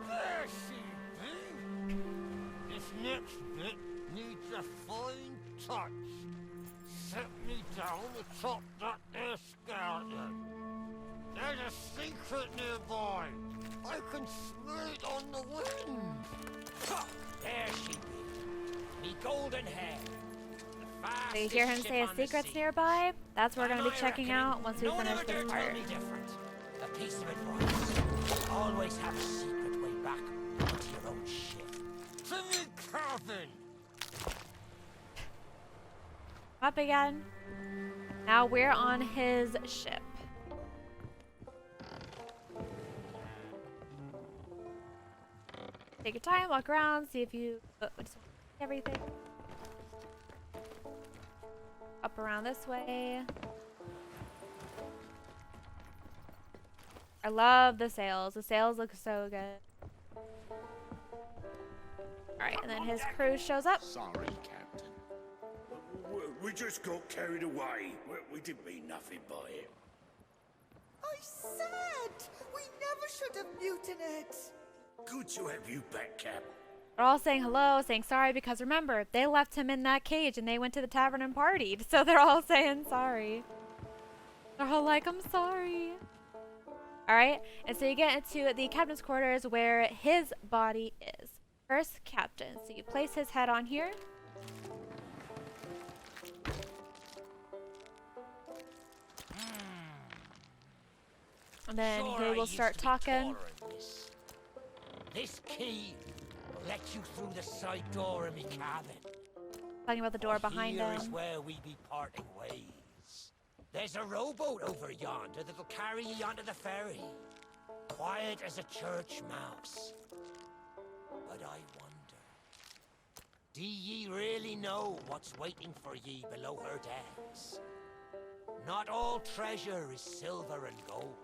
There she be. This next bit needs a fine touch. Set me down atop that there skeleton. There's a secret nearby. I can smell it on the wind. Ha! There she be. Me golden hair. So you hear him say a secret's nearby? That's what we're going to be checking out once we finish this part. A piece of advice. Always have a secret way back onto your own ship. To me cabin. Up again. Now we're on his ship. Take your time, walk around, see if you everything. Up around this way. I love the sails. The sails look so good. Alright, and then his crew shows up. Sorry, Captain. We just got carried away. We didn't mean nothing by it. I said we never should have mutinied. Good to have you back, Cap. They're all saying hello, saying sorry, because remember, they left him in that cage and they went to the tavern and partied. So they're all saying sorry. They're all like, I'm sorry. Alright, and so you get into the captain's quarters where his body is. First, captain. So you place his head on here. And then he will start talking. This key will let you through the side door of me cabin. Talking about the door behind Here is him. where we be parting ways. There's a rowboat over yonder that'll carry ye onto the ferry. Quiet as a church mouse. But I wonder, do ye really know what's waiting for ye below her decks? Not all treasure is silver and gold.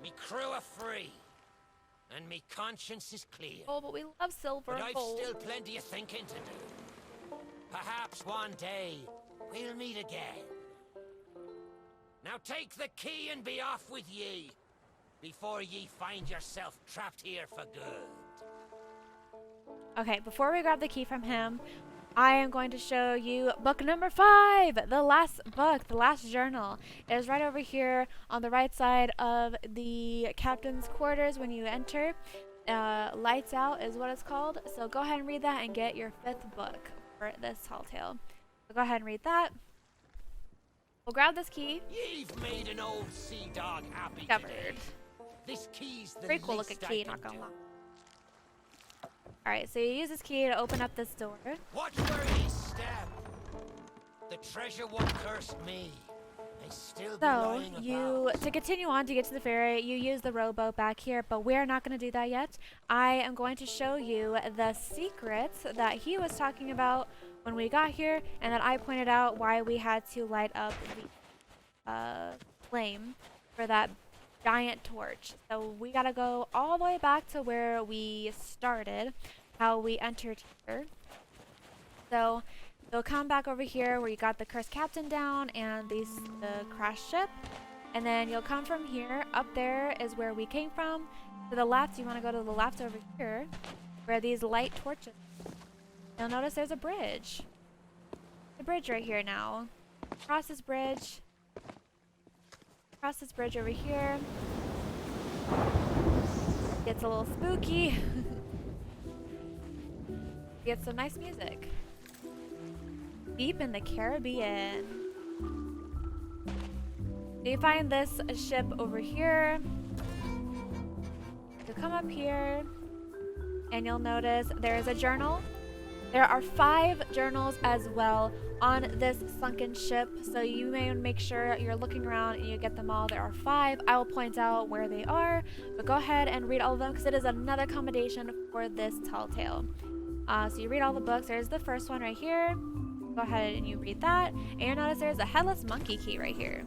Me crew are free, and me conscience is clear. Oh, but we love silver But and I've gold. still plenty of thinking to do. Perhaps one day we'll meet again. Now Now take the key and be off with ye, before ye find yourself trapped here for good. Okay, before we grab the key from him, I am going to show you book number 5, the last book, the last journal. It is right over here on the right side of the captain's quarters when you enter. Lights Out is what it's called. So go ahead and read that and get your 5th book for this tall tale. So go ahead and read that. We'll grab this key. You've made an old sea dog happy Discovered. today. This key's the Pretty cool looking least key, I can not gonna do. lie. Alright, so you use this key to open up this door. Watch where ye step. The treasure won't curse me. They still be So lying you, about. to continue on to get to the ferry, you use the rowboat back here, but we're not going to do that yet. I am going to show you the secrets that he was talking about when we got here, and that I pointed out why we had to light up the flame for that giant torch. So we got to go all the way back to where we started, how we entered here. So you'll come back over here where you got the cursed captain down and the crashed ship. And then you'll come from here. Up there is where we came from. To the left, you want to go to the left over here where these light torches. You'll notice there's a bridge. The bridge right here now. Cross this bridge. Cross this bridge over here. Gets a little spooky. Get some nice music. Deep in the Caribbean. So you find this ship over here. You'll come up here and you'll notice there is a journal. There are 5 journals as well on this sunken ship, so you may make sure you're looking around and you get them all. There are 5. I will point out where they are, but go ahead and read all of them because it is another accommodation for this tall tale. So you read all the books. There's the first one right here. Go ahead and you read that, and you'll notice there's a headless monkey key right here.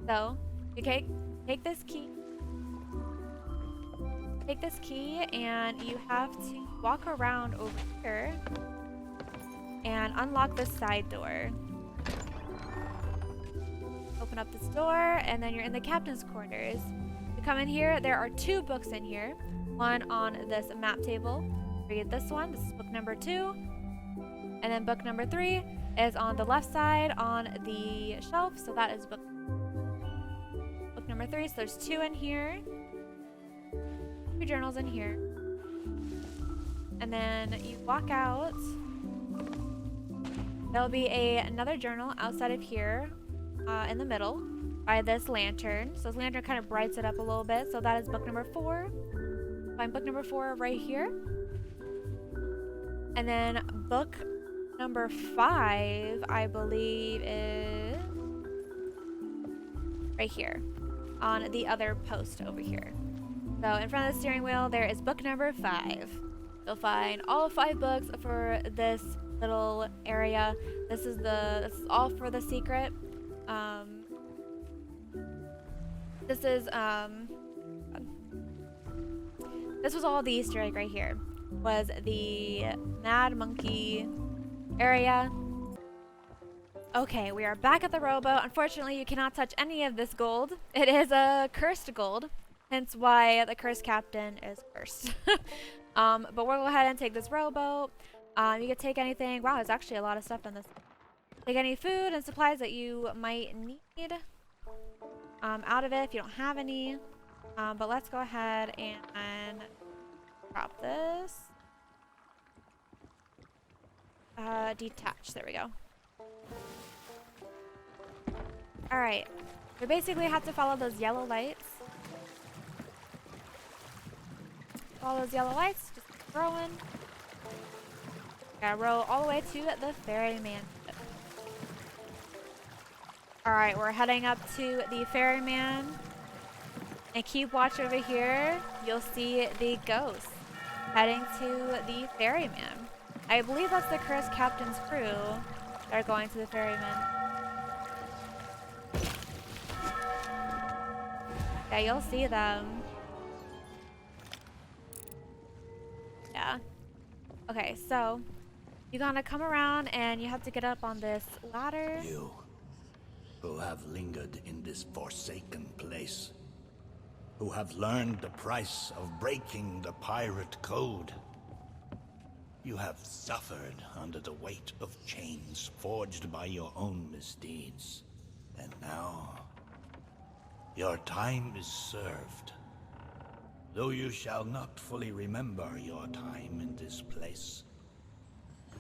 So you take this key. Take this key and you have to walk around over here and unlock this side door. Open up this door and then you're in the captain's quarters. You come in here, there are 2 books in here. One on this map table. Read this one, this is book number 2. And then book number 3 is on the left side on the shelf, so that is book number 3. So there's 2 in here. 2 journals in here. And then you walk out. There'll be another journal outside of here in the middle by this lantern. So this lantern kind of brights it up a little bit. So that is book number 4. Find book number 4 right here. And then book number 5, I believe, is right here on the other post over here. So in front of the steering wheel, there is book number 5. You'll find all 5 books for this little area. This is all for the secret. This was all the Easter egg right here. Was the Mad Monkey area. Okay, we are back at the rowboat. Unfortunately, you cannot touch any of this gold. It is a cursed gold, hence why the cursed captain is cursed. But we'll go ahead and take this rowboat. You can take anything. Wow, there's actually a lot of stuff in this. Take any food and supplies that you might need out of it if you don't have any. But let's go ahead and drop this. Detach. There we go. Alright. We basically have to follow those yellow lights. Follow those yellow lights. Just keep rowing. Gotta row all the way to the ferryman. Alright, we're heading up to the ferryman. And keep watch over here. You'll see the ghost heading to the ferryman. I believe that's the cursed captain's crew that are going to the ferryman. Yeah, you'll see them. Yeah. Okay, so you're gonna come around and you have to get up on this ladder. You who have lingered in this forsaken place, who have learned the price of breaking the pirate code. You have suffered under the weight of chains forged by your own misdeeds. And now, your time is served. Though you shall not fully remember your time in this place,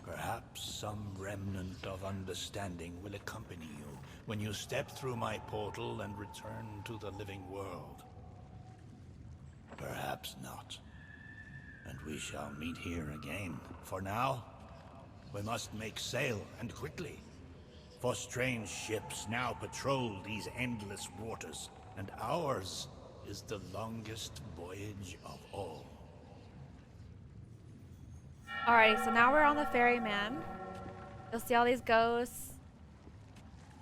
perhaps some remnant of understanding will accompany you when you step through my portal and return to the living world. Perhaps not. And we shall meet here again. For now, we must make sail, and quickly. For strange ships now patrol these endless waters, and ours is the longest voyage of all. Alrighty, so now we're on the ferryman. You'll see all these ghosts.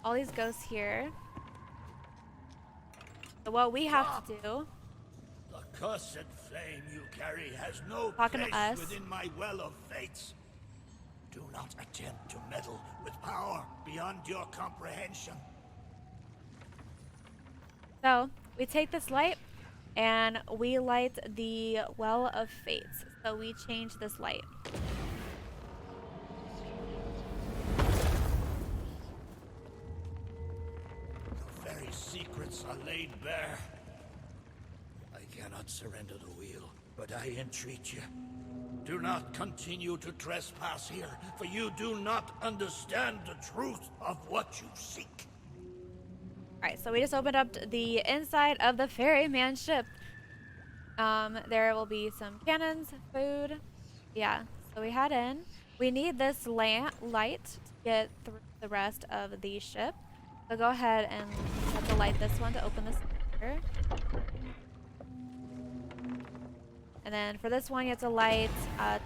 All these ghosts here. So what we have to do... The cursed flame you carry has no Talking to place us. within my well of fates. Do not attempt to meddle with power beyond your comprehension. So, we take this light, and we light the Well of Fates. So we change this light. The very secrets are laid bare. I cannot surrender the wheel, but I entreat you. Do not continue to trespass here, for you do not understand the truth of what you seek. Alright, so we just opened up the inside of the ferryman ship. There will be some cannons, food. Yeah, so we head in. We need this light to get through the rest of the ship. So go ahead and have to light this one to open this door. And then for this one, you have to light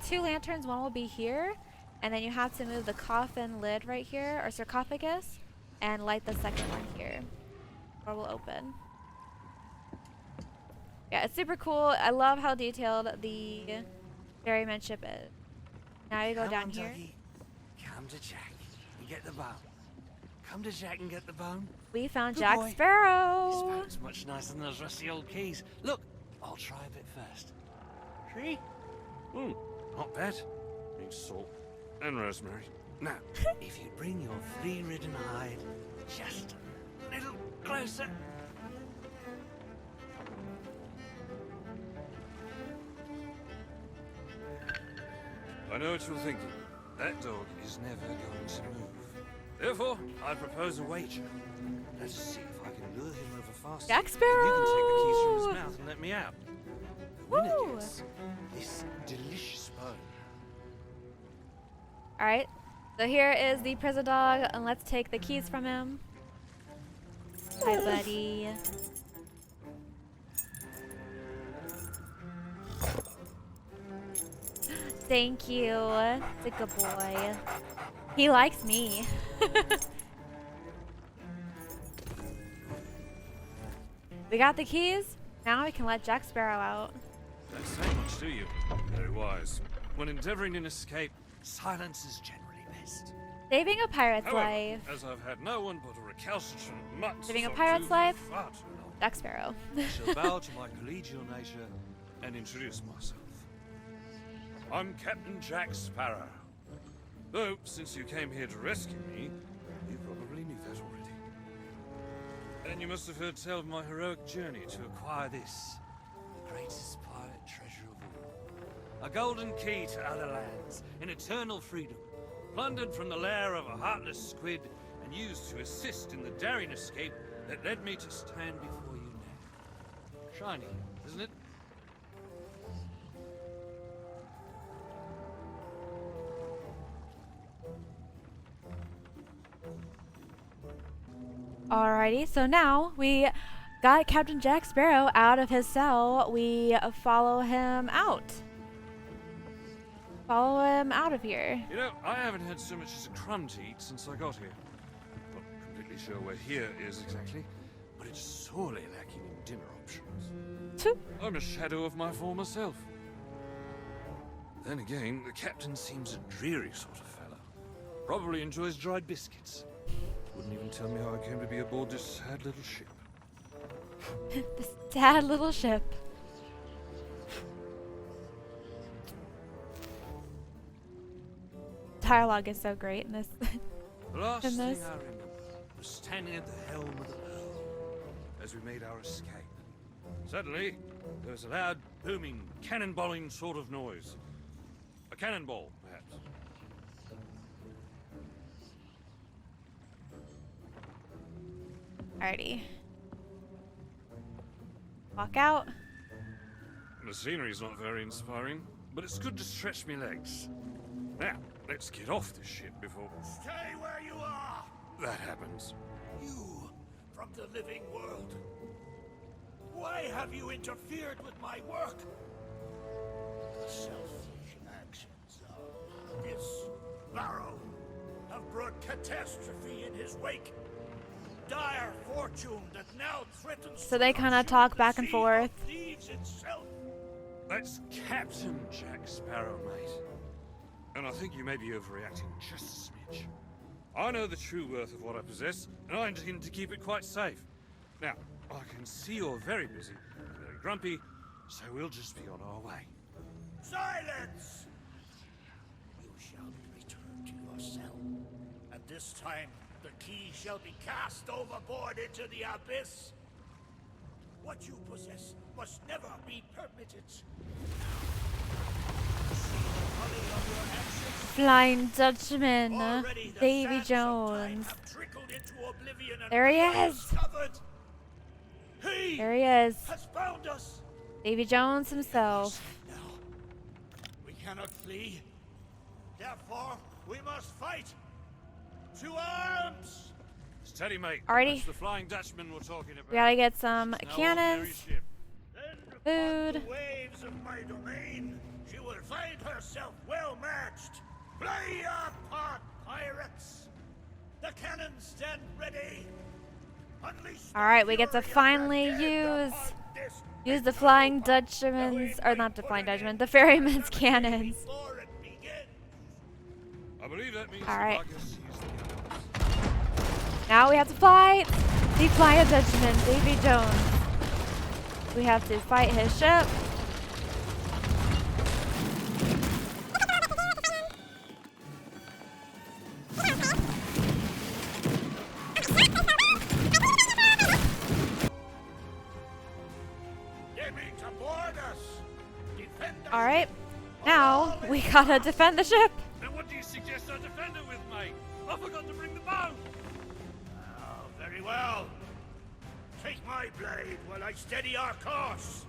2 lanterns. One will be here. And then you have to move the coffin lid right here, or sarcophagus, and light the second one here. Door will open. Yeah, it's super cool. I love how detailed the ferryman ship is. Now you go Come down on, here. Dougie. Come to Jack and get the bone. Come to Jack and get the bone. We found Good Jack boy. This Sparrow. bone's much nicer than those rusty old keys. Look, I'll try a bit first. See? Not bad. Needs salt and rosemary. Now, if you bring your flea-ridden hide just a little closer. I know what you're thinking. That dog is never going to move. Therefore, I propose a wager. Let's see if I can lure him over faster. Jack and you can take the keys from Sparrow! his mouth and let me out. The winner Woo! gets this delicious bone. Alright, so here is the prison dog, and let's take the keys from him. Hi, buddy. Thank you. It's a good boy. He likes me. We got the keys. Now we can let Jack Sparrow out. Don't say much, do you? Very wise. When endeavoring an escape, silence is generally best. Saving a pirate's However, life. as I've had no one but a recalcitrant mutt Saving a subdue pirate's for life? far too long, Jack Sparrow. I shall bow to my collegial nature and introduce myself. I'm Captain Jack Sparrow. Though, since you came here to rescue me, you probably knew that already. And you must have heard tell of my heroic journey to acquire this, the greatest pirate treasure of all. A golden key to other lands, in eternal freedom, plundered from the lair of a heartless squid, and used to assist in the daring escape that led me to stand before you now. Shiny, isn't it? Alrighty, so now we got Captain Jack Sparrow out of his cell. We follow him out. Follow him out of here. You know, I haven't had so much as a crumb to eat since I got here. Not completely sure where here is exactly, but it's sorely lacking in dinner options. I'm a shadow of my former self. Then again, the captain seems a dreary sort of fellow. Probably enjoys dried biscuits. Wouldn't even tell me how I came to be aboard this sad little ship. This sad little ship. Dialogue is so great in this. The last In thing this. I remember was standing at the helm of the Pearl as we made our escape. Suddenly, there was a loud, booming, cannonballing sort of noise. A cannonball, perhaps. Alrighty. Walk out. The scenery's not very inspiring, but it's good to stretch me legs. Now, let's get off this ship before Stay where you are! that happens. You, from the living world. Why have you interfered with my work? The selfish actions of this Barrow have brought catastrophe in his wake. Dire fortune that now threatens. So they kind of talk back and forth. Thieves itself. That's Captain Jack Sparrow, mate. And I think you may be overreacting just a smidge. I know the true worth of what I possess, and I intend to keep it quite safe. Now, I can see you're very busy, very grumpy, so we'll just be on our way. Silence! You shall return to your cell, and this time the key shall be cast overboard into the abyss. What you possess must never be permitted. Flying Dutchman. Already the Davy sands of time Jones. have trickled into oblivion and There he we are is. discovered. He There he is. has found us. Davy Jones himself. Now, we cannot flee. Therefore, we must fight. To arms! Steady, mate. Alrighty. That's the Flying Dutchman we're talking about. We gotta get some No ordinary cannons. ship. Then Food. upon the waves of my domain, she will find herself well matched. Play your part, pirates! The cannons stand ready. Unleash the Alright, we get to fury of the finally dead upon this use the Flying Dutchman's, or not the Flying Dutchman, the Ferryman's cannons. before it begins. I believe that means Alright. the Vargas used the cannons. Now we have to fight the Flying Dutchman, Davy Jones. We have to fight his ship. They mean to board us. Defend us. Alright, now we gotta defend the ship. And what do you suggest I defend it with, mate? I forgot to bring the bow. Oh, very well. Take my blade while I steady our course.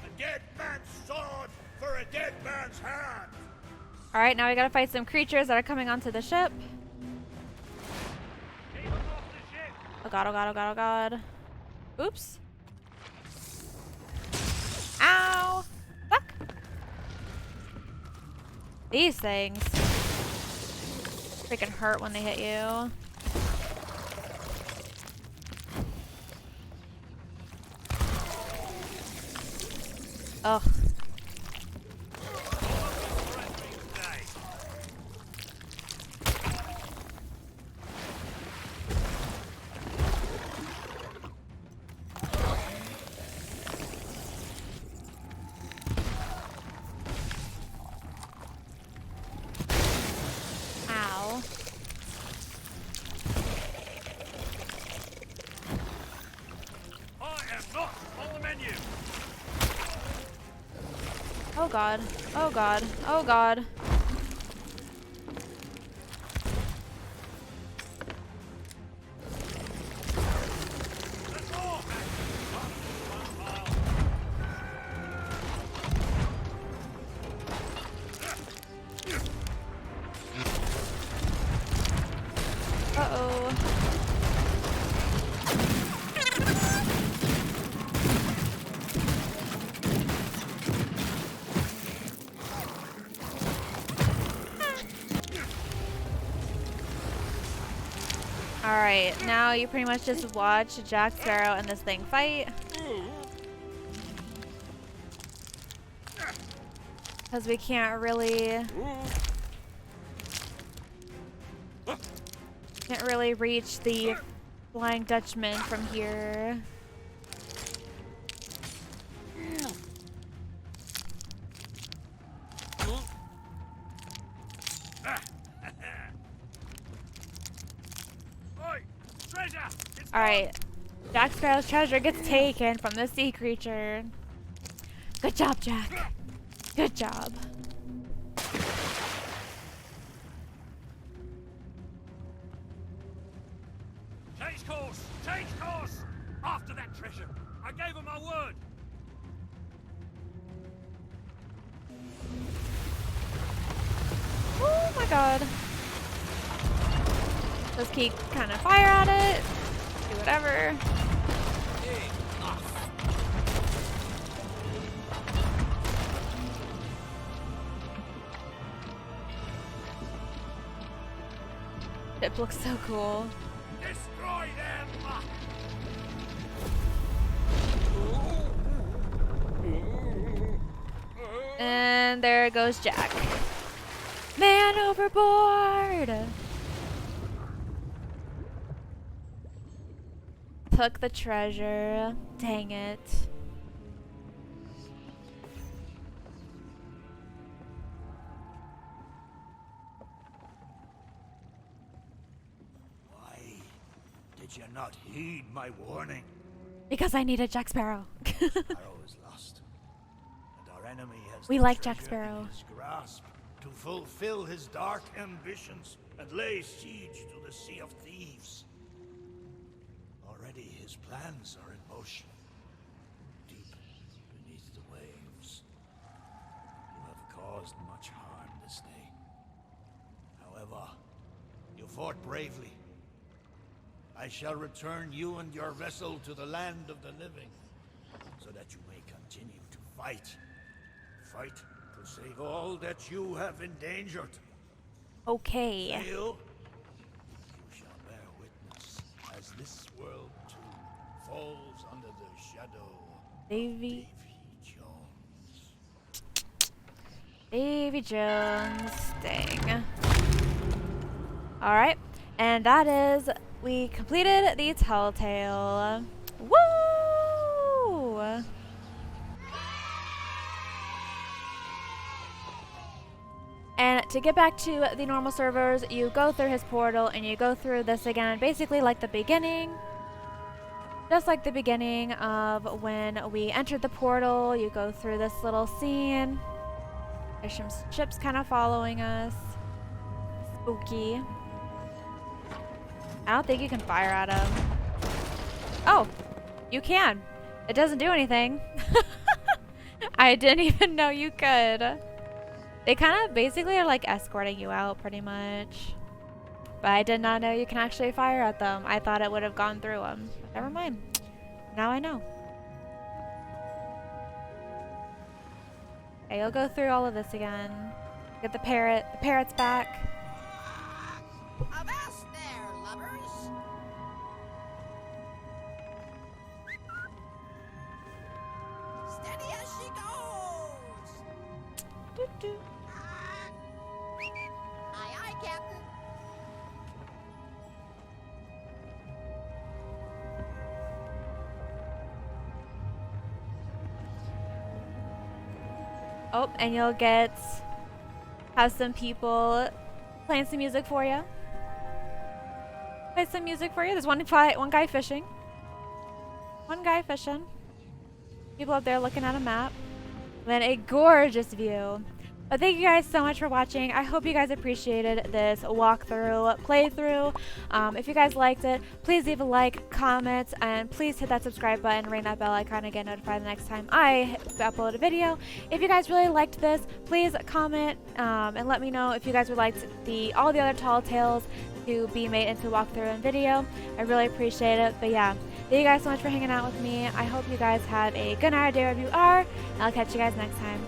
A dead man's sword for a dead man's hand. Alright, now we gotta fight some creatures that are coming onto the ship. Keep them off the ship. Oh god, oh god, oh god, oh god. Oops. Ow! Fuck! These things freaking hurt when they hit you. Ugh. Ow. I am not on the menu. Oh god. Oh god. Oh god. Let's go. Uh-oh. Alright, now you pretty much just watch Jack Sparrow and this thing fight. Because we can't really... Can't really reach the Flying Dutchman from here. Alright. Jack Sparrow's treasure gets taken from the sea creature. Good job, Jack. Good job. Change course! Change course! After that treasure! I gave him my word! Oh my god. Let's keep kind of fire at it. Do whatever. It looks so cool. Destroy them! And there goes Jack. Man overboard! Took the treasure. Dang it. Why did you not heed my warning? Because I needed Jack Sparrow. Sparrow is lost, and our enemy has We the like Jack treasure Sparrow. in his grasp to fulfill his dark ambitions and lay siege to the Sea of Thieves. Already his plans are in motion, deep beneath the waves. You have caused much harm this day. However, you fought bravely. I shall return you and your vessel to the land of the living, so that you may continue to fight. Fight to save all that you have endangered. Okay. Fail, you shall bear witness as this world too falls under the shadow Davy. Davy Jones. Davy Jones. Dang. Alright. And that is, we completed the Telltale. Woo! And to get back to the normal servers, you go through his portal and you go through this again, basically like the beginning. Just like the beginning of when we entered the portal, you go through this little scene. There's some ships kind of following us. Spooky. I don't think you can fire at him. Oh, you can. It doesn't do anything. I didn't even know you could. They kind of basically are like escorting you out pretty much. But I did not know you can actually fire at them. I thought it would have gone through them. But never mind. Now I know. Okay, you'll go through all of this again. Get the parrot. The parrot's back. Avast there, lovers! Steady as she goes! Doo-doo. Aye, aye, Captain. Oh, and you'll have some people playing some music for you. Play some music for you. There's one guy fishing. One guy fishing. People up there looking at a map. And then a gorgeous view. But thank you guys so much for watching. I hope you guys appreciated this walkthrough, playthrough. If you guys liked it, please leave a like, comment, and please hit that subscribe button and ring that bell icon to get notified the next time I upload a video. If you guys really liked this, please comment and let me know if you guys would like all the other Tall Tales to be made into walkthrough and video. I really appreciate it. But yeah, thank you guys so much for hanging out with me. I hope you guys have a good night or day wherever you are. I'll catch you guys next time.